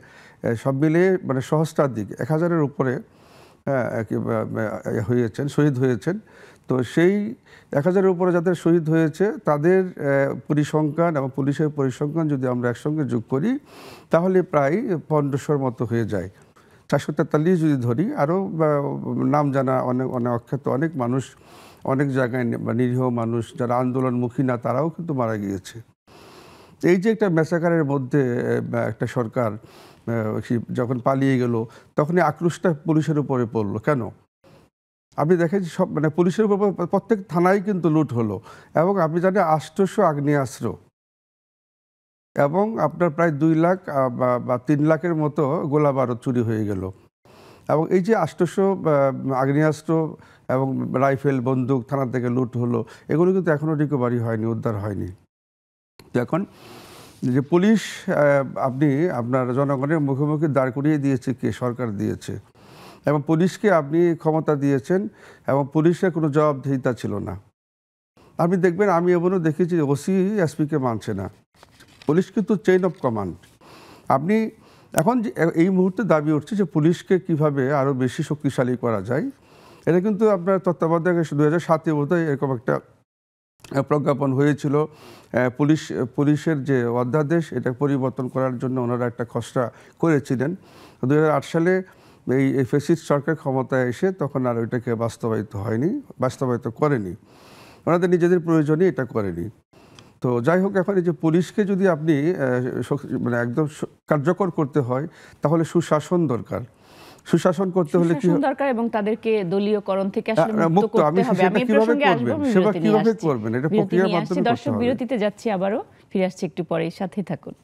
সব মিলিয়ে মানে সহস্রাধিক 1000-এর উপরে শহীদ হয়েছেন। তো সেই 1000-এর উপরে যাদের শহীদ হয়েছে তাদের পরিসংখ্যান এবং পুলিশের পরিসংখ্যান যদি আমরা একসঙ্গে যোগ করি, তাহলে প্রায় 1500-র মতো হয়ে যায়। 443 যদি ধরি, আরও নাম জানা অনেক অখ্যাত অনেক মানুষ, অনেক জায়গায় নিরীহ মানুষ যারা আন্দোলনমুখী না, তারাও কিন্তু মারা গিয়েছে। এই যে একটা ম্যাসাকারের মধ্যে একটা সরকার যখন পালিয়ে গেল, তখনই আক্রোশটা পুলিশের উপরে পড়লো। কেন? আপনি দেখেন সব মানে পুলিশের উপর প্রত্যেক থানায় কিন্তু লুট হলো, এবং আপনি জানেন 800 আগ্নেয়াস্ত্র এবং আপনার প্রায় 2 লাখ বা 3 লাখের মতো গোলা বারুদ চুরি হয়ে গেল। এবং এই যে 800 আগ্নেয়াস্ত্র এবং রাইফেল বন্দুক থানা থেকে লুট হলো, এগুলো কিন্তু এখনও রিকভারি হয়নি, উদ্ধার হয়নি। তো এখন যে পুলিশ আপনার জনগণের মুখোমুখি দাঁড় করিয়ে দিয়েছে কে? সরকার দিয়েছে। এবং পুলিশকে আপনি ক্ষমতা দিয়েছেন এবং পুলিশের কোনো জবাবদিহিতা ছিল না। আপনি দেখবেন, আমি এমনও দেখেছি ওসি এসপিকে মানছে না। পুলিশ কিন্তু চেইন অফ কমান্ড। আপনি এখন যে এই মুহূর্তে দাবি উঠছে যে পুলিশকে কিভাবে আরও বেশি শক্তিশালী করা যায়, এটা কিন্তু আপনার তত্ত্বাবধায়ক 2007-এ বোধহয় এরকম একটা প্রজ্ঞাপন হয়েছিল। পুলিশের যে অধ্যাদেশ, এটা পরিবর্তন করার জন্য ওনারা একটা খসড়া করেছিলেন। 2008 সালে এই ফ্যাসিস্ট সরকার ক্ষমতায় এসে তখন আর ওইটাকে বাস্তবায়িত করেনি, ওনাদের নিজেদের প্রয়োজনে এটা করেনি। তো যাই হোক, এখন এই যে পুলিশকে যদি আপনি মানে একদম কার্যকর করতে হয়, তাহলে সুশাসন দরকার। সুশাসন করতে হলে কি দরকার, এবং তাদেরকে দলীয়করণ থেকে আসলে মুক্ত আপনি করতে হবে। আমি কিভাবে করবেন এটা প্রক্রিয়ার মাধ্যমে করতে দর্শক হবে। বিরতিতে যাচ্ছি, আবারও ফিরে আসছি একটু পরেই, সাথে থাকুন।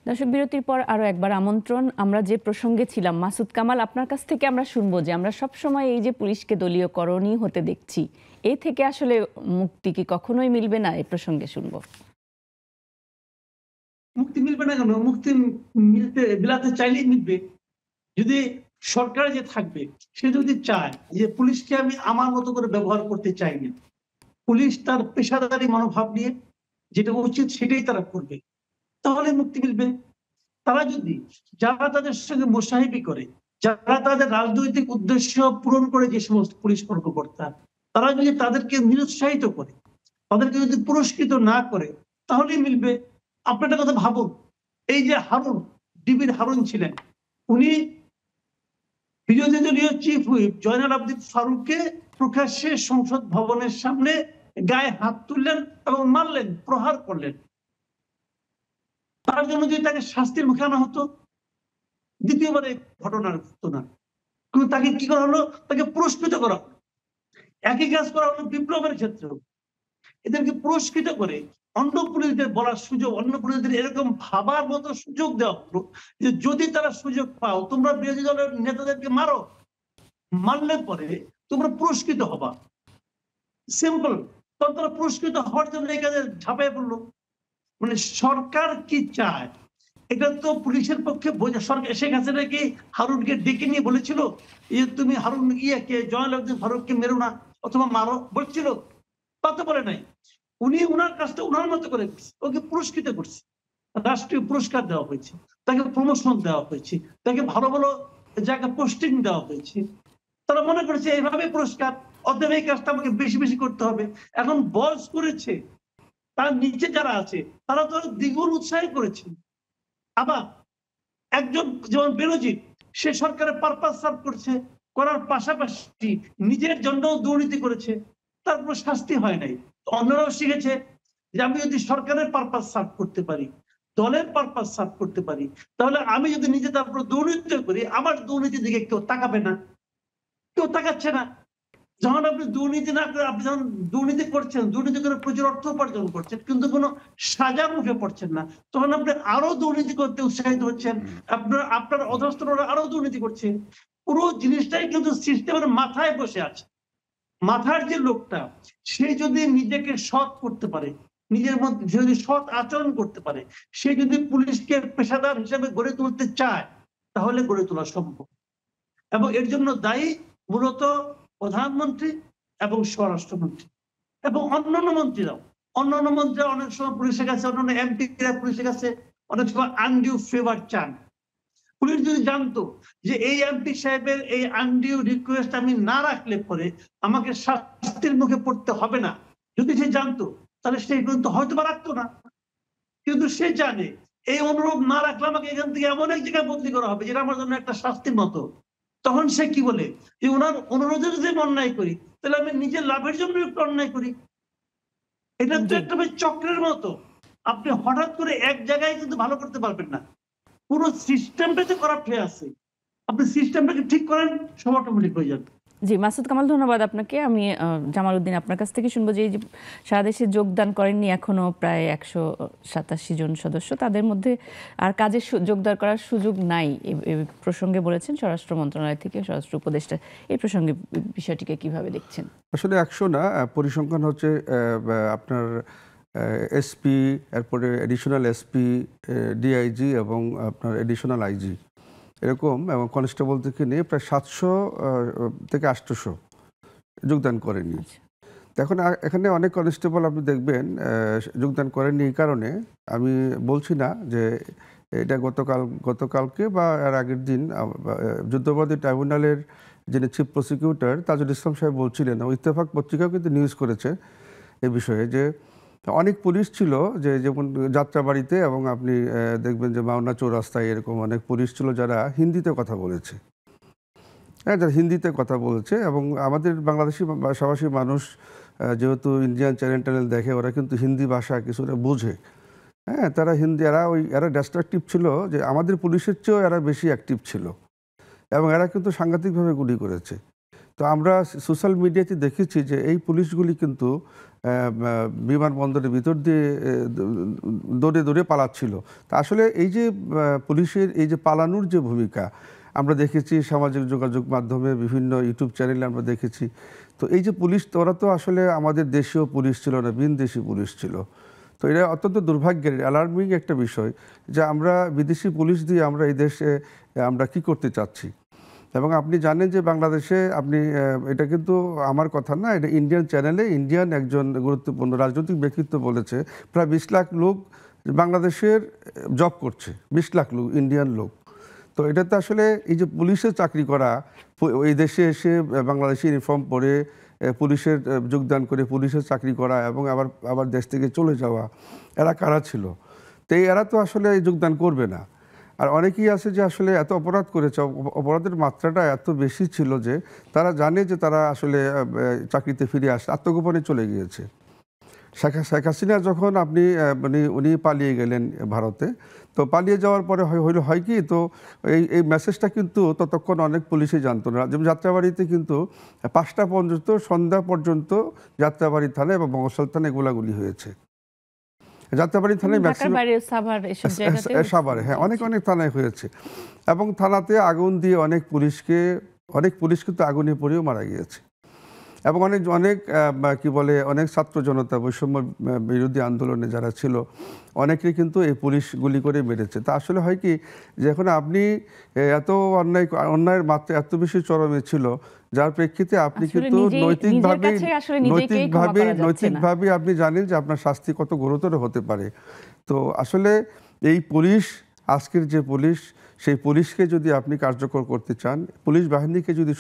দর্শক বিরতির পর আরো একবার আমন্ত্রণ। আমরা যে প্রসঙ্গে ছিলাম, মাসুদ কামাল, আপনার কাছ থেকে আমরা শুনবো যে আমরা সব সময় এই যে পুলিশকে দলীয়করণই হতে দেখছি, এই থেকে আসলে মুক্তি কি কখনোই মিলবে না? এই প্রসঙ্গে শুনবো। মুক্তি মিলবে না কেন? মুক্তি বিলাতে চাইলেই মিলবে। যদি সরকার যে থাকবে সে যদি চায় যে পুলিশকে আমি আমার মতো করে ব্যবহার করতে চাই না, পুলিশ তার পেশাদারি মনোভাব নিয়ে যেটা উচিত সেটাই তারা করবে, তাহলে মুক্তি মিলবে। তারা যদি, যারা তাদের সঙ্গে মোসাহিবি করে, যারা তাদের রাজনৈতিক উদ্দেশ্য পূরণ করে, যে সমস্ত পুলিশ কর্মকর্তা, তারা যদি তাদেরকে নিরুৎসাহিত করে, তাদেরকে যদি পুরস্কৃত না করে, তাহলেই মিলবে। আপনি একটা কথা ভাবুন, এই যে হারুন, ডিবির হারুন ছিলেন, উনি বিরোধী দলীয় চিফ হুইপ জয়নাল আবদিন ফারুককে প্রকাশ্যে সংসদ ভবনের সামনে গায়ে হাত তুললেন এবং মারলেন, প্রহার করলেন। তার জন্য যদি তাকে শাস্তির মুখে আনা হতো, দ্বিতীয়বারে ঘটনার ঘটতো না, কিন্তু তাকে কি করা হলো? তাকে পুরস্কৃত করা হলো। একই কাজ করা হলো বিপ্লবের ক্ষেত্রেও। এদেরকে পুরস্কৃত করে অন্য পুলিশদের বলার সুযোগ, অন্য পুলিশদের এরকম ভাবার মতো সুযোগ দেওয়া হলো যে যদি তারা সুযোগ পাও, তোমরা বিরোধী দলের নেতাদেরকে মারো, মারলে পরে তোমরা পুরস্কৃত হবা। সিম্পল। তখন তারা পুরস্কৃত হওয়ার জন্য এই কাজে ঝাঁপিয়ে পড়লো। মানে সরকার কি চায় এটা তো পুলিশের পক্ষে বোঝা। সরকার শেখ হাসিনা কি হারুনকে ডেকে নিয়ে বলেছিল যে তুমি হারুন জয়নাল আবদিন ফারুককে মেরো না অথবা মারো, বলছিল? তা তো বলে নাই। উনি ওনার কাজটা ওনার মতো করে করছে, ওকে পুরস্কৃত করছে, রাষ্ট্রীয় পুরস্কার দেওয়া হয়েছে, তাকে প্রমোশন দেওয়া হয়েছে, তাকে ভালো ভালো জায়গায় পোস্টিং দেওয়া হয়েছে। তারা মনে করেছে এইভাবে পুরস্কার, অতএব এই কাজটা আমাকে বেশি বেশি করতে হবে। এখন বস করেছে, তার নিচে যারা আছে তারা তো দ্বিগুণ উৎসাহ করেছে। আবার একজন যেমন বেনজির, সে সরকারের পারপাস সার্ভ করছে, করার পাশাপাশি নিজের জন্য দুর্নীতি করেছে, তার কোনো শাস্তি হয় নাই। অন্যরাও শিখেছে যে আমি যদি সরকারের পারপাস সার্ভ করতে পারি, দলের পারপাস সার্ভ করতে পারি, তাহলে আমি যদি নিজে তারপর দুর্নীতি করি, আমার দুর্নীতির দিকে কেউ তাকাবে না, কেউ তাকাচ্ছে না। যখন আপনি দুর্নীতি না করে, আপনি যখন দুর্নীতি করছেন, দুর্নীতি করে প্রচুর অর্থ উপার্জন করছেন, কিন্তু কোনো সাজার মুখে পড়ছেন না, তখন আপনি আরো দুর্নীতি করতে উৎসাহিত হচ্ছেন, আপনার অধস্তনরা আরো দুর্নীতি করছে। পুরো জিনিসটাই কিন্তু সিস্টেমের মাথায় বসে আছে। মাথার যে লোকটা, সে যদি নিজেকে সৎ করতে পারে, নিজের মধ্যে যদি সৎ আচরণ করতে পারে, সে যদি পুলিশকে পেশাদার হিসেবে গড়ে তুলতে চায়, তাহলে গড়ে তোলা সম্ভব। এবং এর জন্য দায়ী মূলত প্রধানমন্ত্রী এবং স্বরাষ্ট্রমন্ত্রী এবং অন্যান্য মন্ত্রীরাও। অনেক সময় পুলিশের কাছে, অন্যান্য এমপিরা পুলিশের কাছে অনেক সময় আনডিউ ফেভার চান। পুলিশ যদি জানতো যে এই এমপি সাহেবের এই আনডিউ রিকোয়েস্ট আমি না রাখলে পরে আমাকে শাস্তির মুখে পড়তে হবে না, যদি সে জানতো, তাহলে সে পর্যন্ত হয়তো বা রাখতো না। কিন্তু সে জানে এই অনুরোধ না রাখলে আমাকে এখান থেকে এমন এক জায়গায় বদলি করা হবে যেটা আমার জন্য একটা শাস্তির মতো। তখন সে কি বলে যে ওনার অনুরোধে যদি অন্যায় করি, তাহলে আমি নিজের লাভের জন্য একটু অন্যায় করি। এটা তো একটা চক্রের মতো। আপনি হঠাৎ করে এক জায়গায় কিন্তু ভালো করতে পারবেন না। পুরো সিস্টেমটাতে করাপ্ট হয়ে আছে। আপনি সিস্টেমটাকে ঠিক করেন, সব অটোমেটিক হয়ে যাবে। জি, মাসুদ কামাল, ধন্যবাদ আপনাকে। আমি জামাল উদ্দিন আপনার কাছ থেকে শুনবো যে এই যে সারা দেশে যোগদান করেননি এখনো প্রায় 187 জন সদস্য, তাদের মধ্যে আর কাজে যোগদান করার সুযোগ নাই এ প্রসঙ্গে বলেছেন স্বরাষ্ট্র মন্ত্রণালয় থেকে স্বরাষ্ট্র উপদেষ্টা। এই প্রসঙ্গে বিষয়টিকে কিভাবে দেখছেন? আসলে 100 না, পরিসংখ্যান হচ্ছে আপনার এসপি, এরপরে এডিশনাল এসপি, ডিআইজি এবং আপনার এডিশনাল আইজি এরকম, এবং কনস্টেবল থেকে নিয়ে প্রায় 700 থেকে 800 যোগদান করেনি। এখন এখানে অনেক কনস্টেবল আপনি দেখবেন যোগদান করেননি। এই কারণে আমি বলছি না যে এটা গতকালকে বা এর আগের দিন যুদ্ধাপরাধী ট্রাইব্যুনালের যিনি চিফ প্রসিকিউটর তাজুল ইসলাম সাহেব বলছিলেন, ইত্তেফাক পত্রিকাও কিন্তু নিউজ করেছে এই বিষয়ে, যে অনেক পুলিশ ছিল যে যেমন যাত্রাবাড়িতে, এবং আপনি দেখবেন যে মাওনা চৌরাস্তায় এরকম অনেক পুলিশ ছিল যারা হিন্দিতে কথা বলেছে, হ্যাঁ, যারা হিন্দিতে কথা বলেছে। এবং আমাদের বাংলাদেশি ভাষাভাষী মানুষ যেহেতু ইন্ডিয়ান চ্যানেল দেখে, ওরা কিন্তু হিন্দি ভাষা কিছুটা বোঝে, হ্যাঁ, তারা হিন্দি, এরা ডিস্ট্রাকটিভ ছিল, যে আমাদের পুলিশের চেয়েও এরা বেশি অ্যাক্টিভ ছিল, এবং এরা কিন্তু সাংঘাতিকভাবে গুলি করেছে। তো আমরা সোশ্যাল মিডিয়াতে দেখেছি যে এই পুলিশগুলি কিন্তু বিমানবন্দরের ভিতর দিয়ে দৌড়ে দৌড়ে পালাচ্ছিল। তা আসলে এই যে পুলিশের এই যে পালানোর যে ভূমিকা আমরা দেখেছি সামাজিক যোগাযোগ মাধ্যমে, বিভিন্ন ইউটিউব চ্যানেলে আমরা দেখেছি। তো এই যে পুলিশ, ওরা তো আসলে আমাদের দেশীয় পুলিশ ছিল না, ভিনদেশি পুলিশ ছিল। তো এটা অত্যন্ত দুর্ভাগ্যের, অ্যালার্মিং একটা বিষয় যে আমরা বিদেশি পুলিশ দিয়ে আমরা এই দেশে আমরা কি করতে চাচ্ছি। এবং আপনি জানেন যে বাংলাদেশে আপনি, এটা কিন্তু আমার কথা না, এটা ইন্ডিয়ান চ্যানেলে ইন্ডিয়ান একজন গুরুত্বপূর্ণ রাজনৈতিক ব্যক্তিত্ব বলেছে, প্রায় 20 লাখ লোক বাংলাদেশের জব করছে, 20 লাখ লোক ইন্ডিয়ান লোক। তো এটাতে আসলে এই যে পুলিশের চাকরি করা, এই দেশে এসে বাংলাদেশি ইউনিফর্ম পরে পুলিশের যোগদান করে পুলিশের চাকরি করা এবং আবার দেশ থেকে চলে যাওয়া, এরা কারা ছিল? তো এরা তো আসলে যোগদান করবে না। আর অনেকেই আছে যে আসলে এত অপরাধ করেছে, অপরাধের মাত্রাটা এত বেশি ছিল যে তারা জানে যে তারা আসলে চাকরিতে ফিরে আসে, আত্মগোপনে চলে গিয়েছে। শেখ হাসিনা যখন উনি পালিয়ে গেলেন ভারতে, তো পালিয়ে যাওয়ার পরে হয় কি, তো এই মেসেজটা কিন্তু ততক্ষণ অনেক পুলিশই জানতো না। যেমন যাত্রাবাড়িতে কিন্তু 5টা পর্যন্ত, সন্ধ্যা পর্যন্ত যাত্রাবাড়ি থানায় এবং বঙ্গশাল থানায় গোলাগুলি হয়েছে। যাত্রাবাড়ি থানায় সাভারে, হ্যাঁ, অনেক থানায় হয়েছে। এবং থানাতে আগুন দিয়ে অনেক পুলিশ কিন্তু আগুনে পড়েও মারা গিয়েছে। এবং অনেক কি বলে, অনেক ছাত্র জনতা, বৈষম্য বিরোধী আন্দোলনে যারা ছিল, অনেকেই কিন্তু এই পুলিশ গুলি করে মেরেছে। তা আসলে হয় কি, যে এখন আপনি এত অন্যায়ের মাত্রা এত বেশি চরমে ছিল, যার প্রেক্ষিতে আপনি কিন্তু নৈতিকভাবে আপনি জানেন যে আপনার শাস্তি কত গুরুতর হতে পারে। তো আসলে এই পুলিশ, আজকের যে পুলিশ, সেই পুলিশকে যদি আপনি কার্যকর করতে চান, পুলিশ বাহিনীকে যদি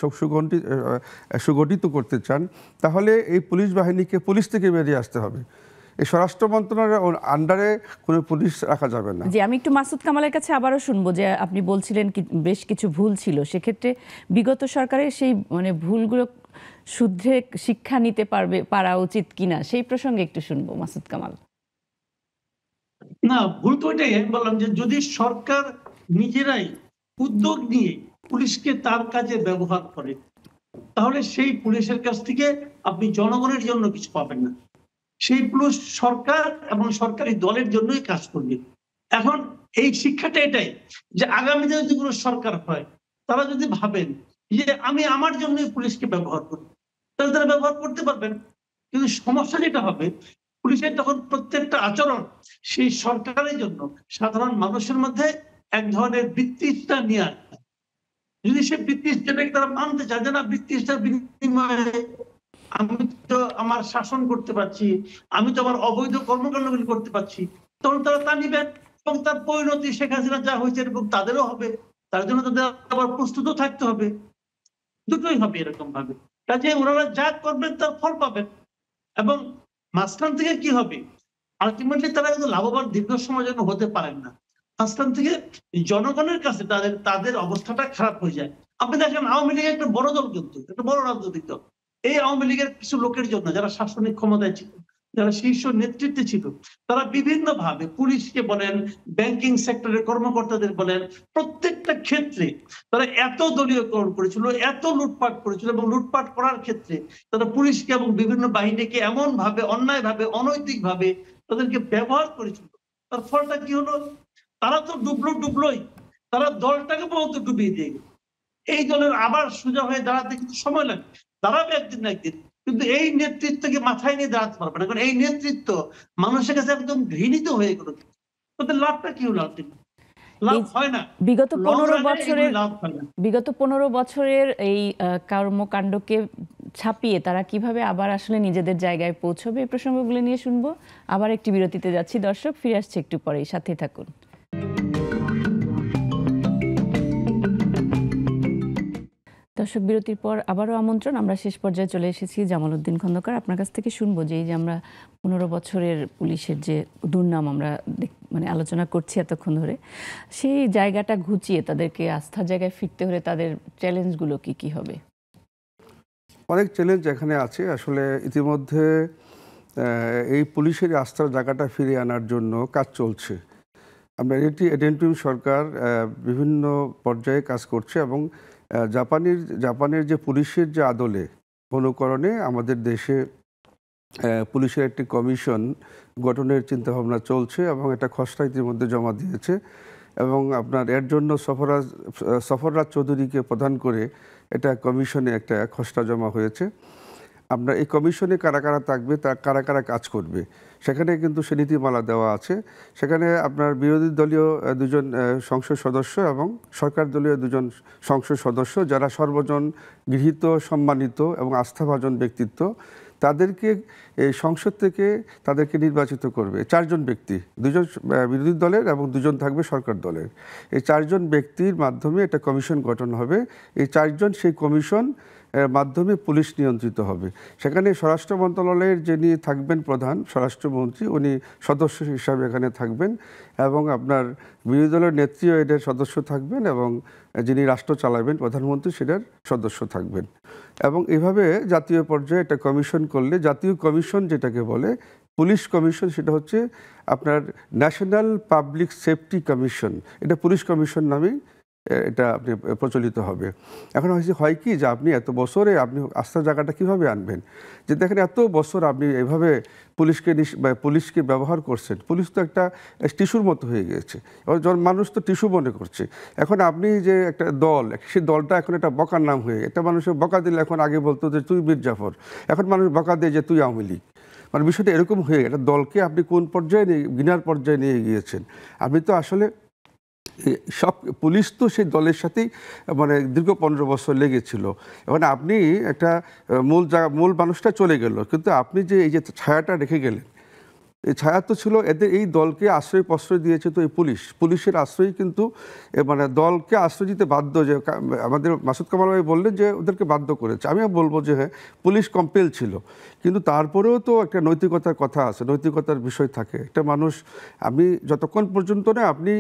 সুগঠিত করতে চান, তাহলে এই পুলিশ বাহিনীকে পুলিশ থেকে বেরিয়ে আসতে হবে। এই স্বরাষ্ট্র মন্ত্রণালয়ের আন্ডারে কোনো পুলিশ রাখা যাবে না। জি, আমি একটু মাসুদ কামালের কাছে আবারও শুনবো যে আপনি বলছিলেন বেশ কিছু ভুল ছিল, সেক্ষেত্রে বিগত সরকারের সেই ভুলগুলো শুধরে শিক্ষা নিতে পারা উচিত কিনা, সেই প্রসঙ্গে একটু শুনবো মাসুদ কামাল। না, ভুল তো এটাই, আমি বললাম যে যদি সরকার নিজেরাই উদ্যোগ নিয়ে পুলিশকে তার কাজে ব্যবহার করে, তাহলে সেই পুলিশের কাছ থেকে আপনি জনগণের জন্য কিছু পাবেন না। সেই পুলিশ সরকার এবং সরকারি দলের জন্যই কাজ করবে। এখন এই শিক্ষাটা এটাই যে আগামীতে যদি কোনো সরকার হয়, তারা যদি ভাবেন যে আমি আমার জন্যই পুলিশকে ব্যবহার করি, তাহলে তারা ব্যবহার করতে পারবেন। কিন্তু সমস্যা যেটা হবে, পুলিশের তখন প্রত্যেকটা আচরণ সেই সরকারের জন্য সাধারণ মানুষের মধ্যে এক ধরনের বৃত্তিষ্ঠা নিয়ে আসবে। যদি সে বৃত্তিষ্ঠাটাকে তারা মানতে চায় যে না, বৃত্তিষ্ঠার বিনিময়ে আমি তো আমার শাসন করতে পারছি, আমি তো আমার অবৈধ কর্মকাণ্ডগুলি করতে পারছি, তখন তারা তা নিবেন এবং তার পরিণতি শেখ হাসিনা যা হয়েছে এরকম তাদেরও হবে। তার জন্য তাদের আবার প্রস্তুত থাকতে হবে, দুটোই হবে এরকম ভাবে। কাজে ওনারা যা করবেন তার ফল পাবেন। এবং মাঝখান থেকে কি হবে, আলটিমেটলি তারা কিন্তু লাভবান দীর্ঘ সময় জন্য হতে পারেন না। মাঝখান থেকে জনগণের কাছে তাদের অবস্থাটা খারাপ হয়ে যায়। আপনি দেখেন আওয়ামী লীগ একটা বড় দল, কিন্তু একটা বড় রাজনৈতিক দল। এই আওয়ামী লীগের কিছু লোকের জন্য, যারা শাসনিক ক্ষমতায় ছিল, যারা শীর্ষ নেতৃত্বে ছিল, তারা বিভিন্ন ভাবে পুলিশকে বলেন, ব্যাংকিং সেক্টরের কর্মকর্তাদের বলেন, প্রত্যেকটা ক্ষেত্রে তারা এত দলীয়করণ করেছিল, এত লুটপাট করেছিল, এবং লুটপাট করার ক্ষেত্রে তারা পুলিশকে এবং বিভিন্ন বাহিনীকে এমন ভাবে, অন্যায় ভাবে, অনৈতিক ভাবে তাদেরকে ব্যবহার করেছিল। তার ফলটা কি হলো? তারা তো ডুবলোই, তারা দলটাকে পর্যন্ত ডুবিয়ে দিয়ে গেল। এই দলের আবার সোজা হয়ে দাঁড়াতে কিন্তু সময় লাগে, দাঁড়াবে একদিন না একদিন, কিন্তু এই নেতৃত্বকে মাথায় নিয়ে দাঁড়াতে পারবে না, কারণ এই নেতৃত্ব মানুষের কাছে একদম ঘৃণিত হয়ে গেল। তাদের লাভটা কি হলো? লাভ হয় না। বিগত 15 Long run-এ বছরের এগুলো লাভ হয় না। বিগত 15 বছরের এই কর্মকাণ্ডকে ছাপিয়ে তারা কিভাবে আবার আসলে নিজেদের জায়গায় পৌঁছবে, এই প্রসঙ্গগুলো নিয়ে শুনবো। আবার একটি বিরতিতে যাচ্ছি দর্শক, ফিরে আসছে একটু পরেই, সাথে থাকুন। দর্শক, বিরতির পর আবারও আমন্ত্রণ। আমরা শেষ পর্যায়ে চলে এসেছি। জামাল উদ্দিন খন্দকার, আপনার কাছ থেকে শুনবো যে এই যে আমরা 15 বছরের পুলিশের যে দুর্নাম আমরা মানে আলোচনা করছি এতক্ষণ ধরে, সেই জায়গাটা ঘুচিয়ে তাদেরকে আস্থার জায়গায় ফিরতে হলে তাদের চ্যালেঞ্জগুলো কি কি হবে? অনেক চ্যালেঞ্জ এখানে আছে। আসলে ইতিমধ্যে এই পুলিশের আস্থার জায়গাটা ফিরিয়ে আনার জন্য কাজ চলছে। আমরা এনটিএম সরকার বিভিন্ন পর্যায়ে কাজ করছে, এবং জাপানের যে পুলিশের যে আদলে অনুকরণে আমাদের দেশে পুলিশের একটি কমিশন গঠনের চিন্তাভাবনা চলছে, এবং এটা খসড়া ইতিমধ্যে জমা দিয়েছে। এবং আপনার এর জন্য সফররাজ চৌধুরীকে প্রধান করে এটা কমিশনে একটা খসড়া জমা হয়েছে। আপনার এই কমিশনে কারা কারা থাকবে, কারা কারা কাজ করবে, সেখানে কিন্তু সে নীতিমালা দেওয়া আছে। সেখানে আপনার বিরোধী দলীয় 2জন সংসদ সদস্য এবং সরকার দলীয় 2জন সংসদ সদস্য, যারা সর্বজন গৃহীত, সম্মানিত এবং আস্থাভাজন ব্যক্তিত্ব, তাদেরকে এই সংসদ থেকে তাদেরকে নির্বাচিত করবে 4 জন ব্যক্তি, 2জন বিরোধী দলের এবং 2জন থাকবে সরকার দলের। এই 4 জন ব্যক্তির মাধ্যমে একটা কমিশন গঠন হবে। এই 4 জন সেই কমিশন মাধ্যমে পুলিশ নিয়ন্ত্রিত হবে। সেখানে স্বরাষ্ট্র মন্ত্রণালয়ের যিনি থাকবেন প্রধান স্বরাষ্ট্রমন্ত্রী, উনি সদস্য হিসাবে এখানে থাকবেন, এবং আপনার বিরোধী দলের নেত্রীও এটার সদস্য থাকবেন, এবং যিনি রাষ্ট্র চালাবেন প্রধানমন্ত্রী সেটার সদস্য থাকবেন। এবং এভাবে জাতীয় পর্যায়ে একটা কমিশন করলে, জাতীয় কমিশন যেটাকে বলে পুলিশ কমিশন, সেটা হচ্ছে আপনার ন্যাশনাল পাবলিক সেফটি কমিশন, এটা পুলিশ কমিশন নামেই এটা আপনি প্রচলিত হবে। এখন হয় কি যে আপনি এত বছরে আপনি আস্থার জায়গাটা কিভাবে আনবেন? যে দেখেন এত বছর আপনি এভাবে পুলিশকে ব্যবহার করছেন, পুলিশ তো একটা টিস্যুর মতো হয়ে গিয়েছে, মানুষ তো টিস্যু মনে করছে। এখন আপনি যে একটা দল, সেই দলটা এখন একটা বকার নাম হয়ে, একটা মানুষের বকা দিলে এখন আগে বলতো যে তুই মীর জাফর, এখন মানুষ বকা দেয় যে তুই আওয়ামী লীগ। মানে বিষয়টা এরকম হয়ে একটা দলকে আপনি কোন পর্যায়ে ঘৃণার পর্যায়ে নিয়ে গিয়েছেন। আপনি তো আসলে সব পুলিশ তো সেই দলের সাথেই মানে দীর্ঘ 15 বছর লেগেছিল। এখন আপনি একটা মূল মানুষটা চলে গেল, কিন্তু আপনি যে এই যে ছায়াটা রেখে গেলেন, এই ছায়া তো ছিল এদের, এই দলকে প্রশ্রয় দিয়েছে তো এই পুলিশের আশ্রয়, কিন্তু মানে দলকে আশ্রয় দিতে বাধ্য, যে আমাদের মাসুদ কামাল ভাই বললেন যে ওদেরকে বাধ্য করেছে। আমিও বলবো যে হ্যাঁ, পুলিশ কম্পেল ছিল, কিন্তু তারপরেও তো একটা নৈতিকতার কথা আছে, নৈতিকতার বিষয় থাকে। একটা মানুষ, আপনি যতক্ষণ পর্যন্ত না আপনি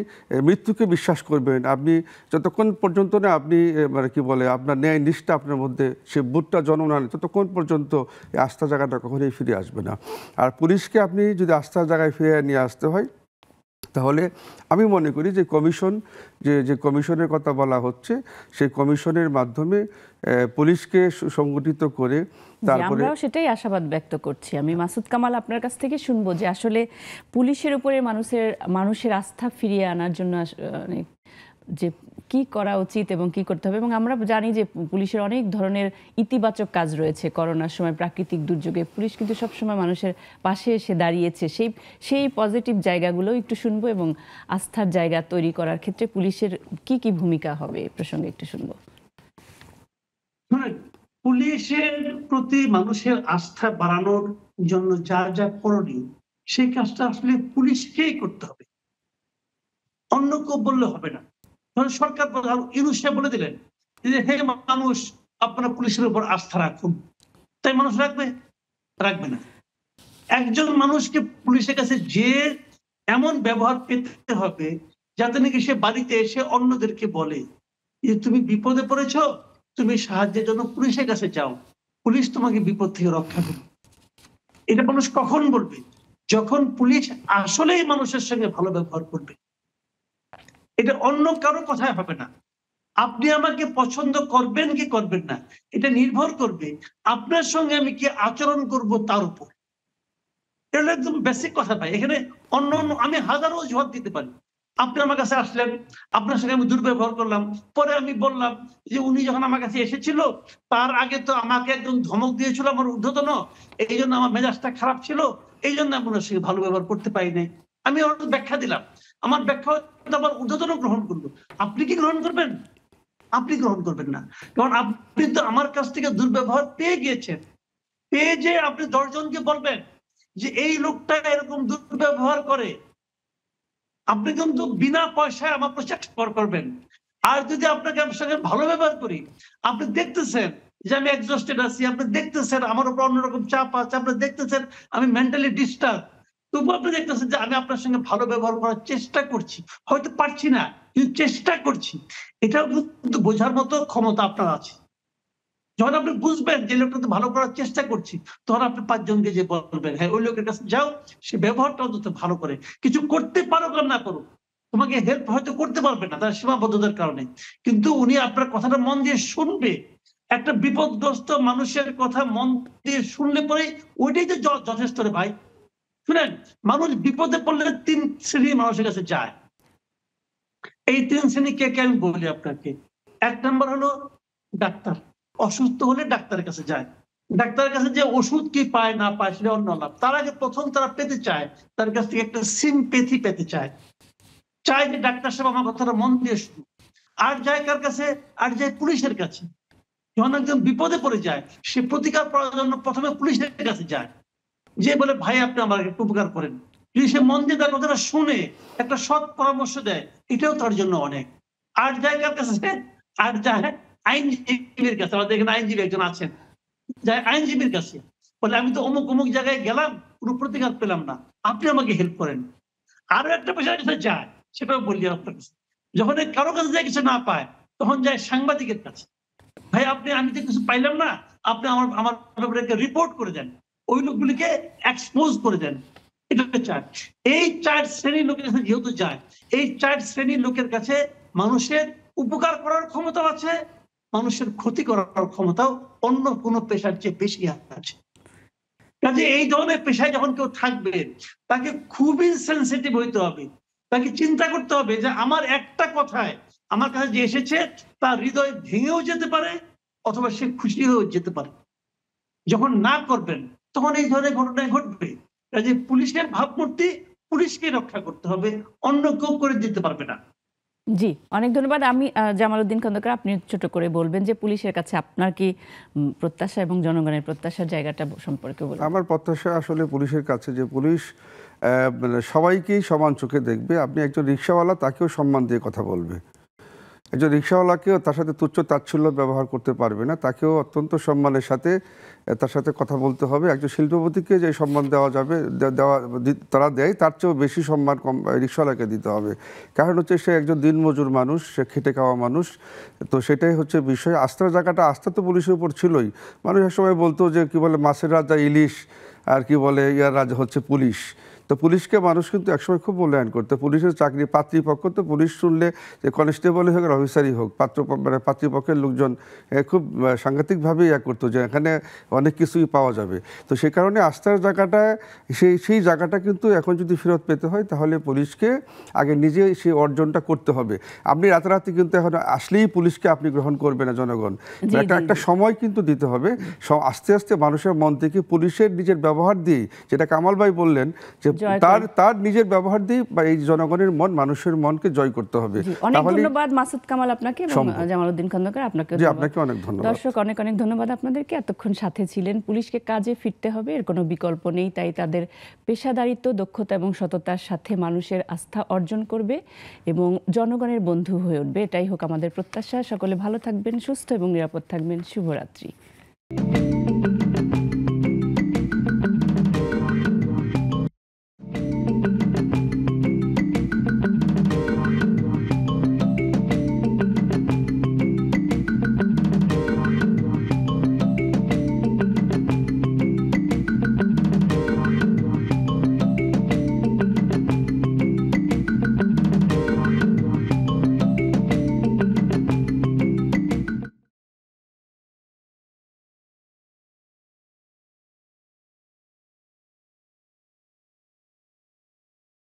মৃত্যুকে বিশ্বাস করবেন, আপনি যতক্ষণ পর্যন্ত না আপনি মানে কি বলে আপনার ন্যায় নিষ্ঠা আপনার মধ্যে সে বুটটা জন্ম না নেয়, ততক্ষণ পর্যন্ত এই আস্থা জায়গাটা কখনোই ফিরে আসবে না। আর পুলিশকে আপনি যদি আস্থার জায়গায় ফিরে নিয়ে আসতে হয়, তাহলে আমি মনে করি যে যে কমিশনের কথা বলা হচ্ছে, সেই কমিশনের মাধ্যমে পুলিশকে সংগঠিত করে তারপরে, আমরাও সেটাই আশাবাদ ব্যক্ত করছি। আমি মাসুদ কামাল আপনার কাছ থেকে শুনবো যে আসলে পুলিশের উপরে মানুষের আস্থা ফিরিয়ে আনার জন্য যে কি করা উচিত এবং কি করতে হবে। এবং আমরা জানি যে পুলিশের অনেক ধরনের ইতিবাচক কাজ রয়েছে। করোনার সময়, প্রাকৃতিক দুর্যোগে পুলিশ কিন্তু সবসময় মানুষের পাশে এসে দাঁড়িয়েছে। সেই পজিটিভ জায়গাগুলো একটু শুনবো, এবং আস্থার জায়গা তৈরি করার ক্ষেত্রে পুলিশের কি কি ভূমিকা হবে এই প্রসঙ্গে একটু শুনবো। পুলিশের প্রতি মানুষের আস্থা বাড়ানোর জন্য যা যা করণীয়, সেই কাজটা আসলে পুলিশকেই করতে হবে, অন্য কেউ বললে হবে না। সরকার প্রধান ইউনূস সাহেব বলে দিলেন যে হে মানুষ, আপনারা পুলিশের উপর আস্থা রাখুন, তাই মানুষ রাখবে না। একজন মানুষকে পুলিশের কাছে যে এমন ব্যবহার পেতে হবে যাতে নাকি সে বাড়িতে এসে অন্যদেরকে বলে যে তুমি বিপদে পড়েছ, তুমি সাহায্যের জন্য পুলিশের কাছে যাও, পুলিশ তোমাকে বিপদ থেকে রক্ষা করবে। এটা মানুষ কখন বলবে? যখন পুলিশ আসলেই মানুষের সঙ্গে ভালো ব্যবহার করবে। এটা অন্য কারো কথায় হবে না। আপনি আমাকে পছন্দ করবেন কি করবেন না, এটা নির্ভর করবে আপনার সঙ্গে আমি কি আচরণ করব তার উপর। এটা একদম বেসিক কথা ভাই। এখানে অন্য অন্য আমি হাজারো অজুহাত দিতে পারি। আপনি আমার কাছে আসলেন, আপনার সঙ্গে আমি দুর্ব্যবহার করলাম, পরে আমি বললাম যে উনি যখন আমার কাছে এসেছিল তার আগে তো আমাকে একদম ধমক দিয়েছিল আমার ঊর্ধ্বতন, এই জন্য আমার মেজাজটা খারাপ ছিল, এই জন্য আমি ওনার সঙ্গে ভালো ব্যবহার করতে পারি নাই। আমি ওর ব্যাখ্যা দিলাম, আমার ব্যাখ্যা হয়তো আমার ঊর্ধ্বতন গ্রহণ করলো। আপনি কি গ্রহণ করবেন? আপনি গ্রহণ করবেন না, কারণ আপনি তো আমার কাছ থেকে দুর্ব্যবহার পেয়ে গিয়েছেন। পেয়ে যে আপনি 10 জনকে বলবেন যে এই লোকটা এরকম দুর্ব্যবহার করে, আপনি কিন্তু বিনা পয়সায় আমার প্রচার করবেন। আর যদি আপনাকে আমার সঙ্গে ভালো ব্যবহার করি, আপনি দেখতেছেন যে আমি এক্সস্টেড আছি, আপনি দেখতেছেন আমার উপর অন্যরকম চাপ আছে, আপনি দেখতেছেন আমি মেন্টালি ডিস্টার্ব, তবুও আপনি দেখতেছেন যে আমি আপনার সঙ্গে ভালো ব্যবহার করার চেষ্টা করছি, হয়তো পারছি না কিন্তু চেষ্টা করছি। এটাও কিন্তু বোঝার মতো ক্ষমতা আপনার আছে। যখন আপনি বুঝবেন যে লোকটা ভালো করার চেষ্টা করছি, তখন আপনি 5 জনকে যে বলবেন হ্যাঁ ওই লোকের কাছে যাও, সে ব্যবহারটা অন্তত ভালো করে, কিছু করতে পারুক আর না করুক, তোমাকে হেল্প হয়তো করতে পারবে না তার সীমাবদ্ধতার কারণে, কিন্তু উনি আপনার কথাটা মন দিয়ে শুনবে। একটা বিপদগ্রস্ত মানুষের কথা মন দিয়ে শুনলে পরে ওইটাই তো যথেষ্ট রে ভাই। শুনেন, মানুষ বিপদে পড়লে 3 শ্রেণীর মানুষের কাছে যায়। এই 3 শ্রেণী কে কে আমি বলি আপনাকে। 1 নম্বর হলো ডাক্তার, অসুস্থ হলে ডাক্তারের কাছে যায়। ডাক্তারের কাছে যে ওষুধ কি পায় না পায় সেটা অন্য লাভ, তার আগে প্রথম তারা পেতে চায় তার কাছ থেকে একটা সিম্পেথি পেতে চায়, চায় যে ডাক্তার সাহেব আমার কথাটা মন দিয়ে শুনুন। আর যায় কার কাছে? আর যায় পুলিশের কাছে। যখন একজন বিপদে পড়ে যায়, সে প্রতিকার করার জন্য প্রথমে পুলিশের কাছে যায়, যে বলে ভাই আপনি আমার একটু উপকার করেন। যদি সে মন দিয়ে তার কথাটা শুনে একটা সৎ পরামর্শ দেয়, এটাও তার জন্য অনেক। আর যায় কার কাছে? আর যায় আইনজীবীর কাছে। আমাদের এখানে আইনজীবী একজন আছেন, যায় আইনজীবীর কাছে, বলে আমি তো অমুক অমুক জায়গায় গেলাম, কোনো প্রতিকার পেলাম না, আপনি আমাকে হেল্প করেন। আরো একটা পেশার কাছে যায়, সেটাও বললি আপনার কাছে। যখন কারো কাছে যায় কিছু না পায়, তখন যায় সাংবাদিকের কাছে, ভাই আপনি আমি তো কিছু পাইলাম না, আপনি আমার আমার ব্যাপারে একটা রিপোর্ট করে দেন, ওই লোকগুলিকে এক্সপোজ করে দেন। এটা চার। এই 4 শ্রেণীর লোকের কাছে যেহেতু যায়, এই 4 শ্রেণীর লোকের কাছে মানুষের উপকার করার ক্ষমতা আছে, মানুষের ক্ষতি করার ক্ষমতাও অন্য কোনো পেশার চেয়ে বেশি আছে। কাজে এই ধরনের পেশায় যখন কেউ থাকবে, তাকে খুবই সেন্সিটিভ হইতে হবে। তাকে চিন্তা করতে হবে যে আমার একটা কথায় আমার কাছে যে এসেছে তার হৃদয় ভেঙেও যেতে পারে, অথবা সে খুশি হয়েও যেতে পারে। যখন না করবেন তখন এই ধরনের ঘটনা ঘটবে। কাজে পুলিশের ভাবমূর্তি পুলিশকে রক্ষা করতে হবে, অন্য কেউ করে দিতে পারবে না। জি, অনেক ধন্যবাদ। আমি জামালউদ্দিন খন্দকার, আপনি ছোট করে বলবেন যে পুলিশের কাছে আপনার কি প্রত্যাশা এবং জনগণের প্রত্যাশার জায়গাটা সম্পর্কে বলুন। আমার প্রত্যাশা আসলে পুলিশের কাছে যে পুলিশ মানে সবাইকেই সমান চোখে দেখবে। আপনি একজন রিক্সাওয়ালা, তাকেও সম্মান দিয়ে কথা বলবে। একজন রিক্সাওয়ালাকেও তার সাথে তুচ্ছ তাচ্ছিল্য ব্যবহার করতে পারবে না, তাকেও অত্যন্ত সম্মানের সাথে তার সাথে কথা বলতে হবে। একজন শিল্পপতিকে যে সম্মান দেওয়া যাবে তারা দেয়, তার চেয়েও বেশি সম্মান রিক্সাওয়ালাকে দিতে হবে। কারণ হচ্ছে সে একজন দিনমজুর মানুষ, সে খেটে খাওয়া মানুষ। তো সেটাই হচ্ছে বিষয়। আস্থার জায়গাটা, আস্থা তো পুলিশের উপর ছিলই। মানুষ এক সময় বলতো যে কি বলে মাছের রাজা ইলিশ, আর কি বলে ইয়ার রাজা হচ্ছে পুলিশ। তো পুলিশকে মানুষ কিন্তু একসময় খুব মূল্যায়ন করতো। পুলিশের চাকরি পাত্রীপক্ষ, তো পুলিশ শুনলে যে কনস্টেবলই হোক আর অফিসারই হোক, মানে পাত্রীপক্ষের লোকজন খুব সাংঘাতিকভাবেই করতো যে এখানে অনেক কিছুই পাওয়া যাবে। তো সে কারণে আস্থার জায়গাটা, সেই জায়গাটা কিন্তু এখন যদি ফেরত পেতে হয়, তাহলে পুলিশকে আগে নিজে সেই অর্জনটা করতে হবে। আপনি রাতারাতি কিন্তু এখন আসলেই পুলিশকে আপনি গ্রহণ করবে না জনগণ। একটা সময় কিন্তু দিতে হবে। আস্তে আস্তে মানুষের মন থেকে পুলিশের নিজের ব্যবহার দিয়ে, যেটা কামাল ভাই বললেন যে তার নিজের ব্যবহার দিয়ে বা এই জনগণের মন, মানুষের মনকে জয় করতে হবে। অনেক ধন্যবাদ মাসুদ কামাল আপনাকে এবং জামালউদ্দিন খন্দকার আপনাকে। আপনাকে অনেক ধন্যবাদ। দর্শক অনেক অনেক ধন্যবাদ আপনাদেরকে, এতক্ষণ সাথে ছিলেন। পুলিশকে কাজে ফিরতে হবে, এর কোনো বিকল্প নেই। তাই তাদের পেশাদারিত্ব, দক্ষতা এবং সততার সাথে মানুষের আস্থা অর্জন করবে এবং জনগণের বন্ধু হয়ে উঠবে। এটাই হোক আমাদের প্রত্যাশা। সকলে ভালো থাকবেন, সুস্থ এবং নিরাপদ থাকবেন। শুভরাত্রি।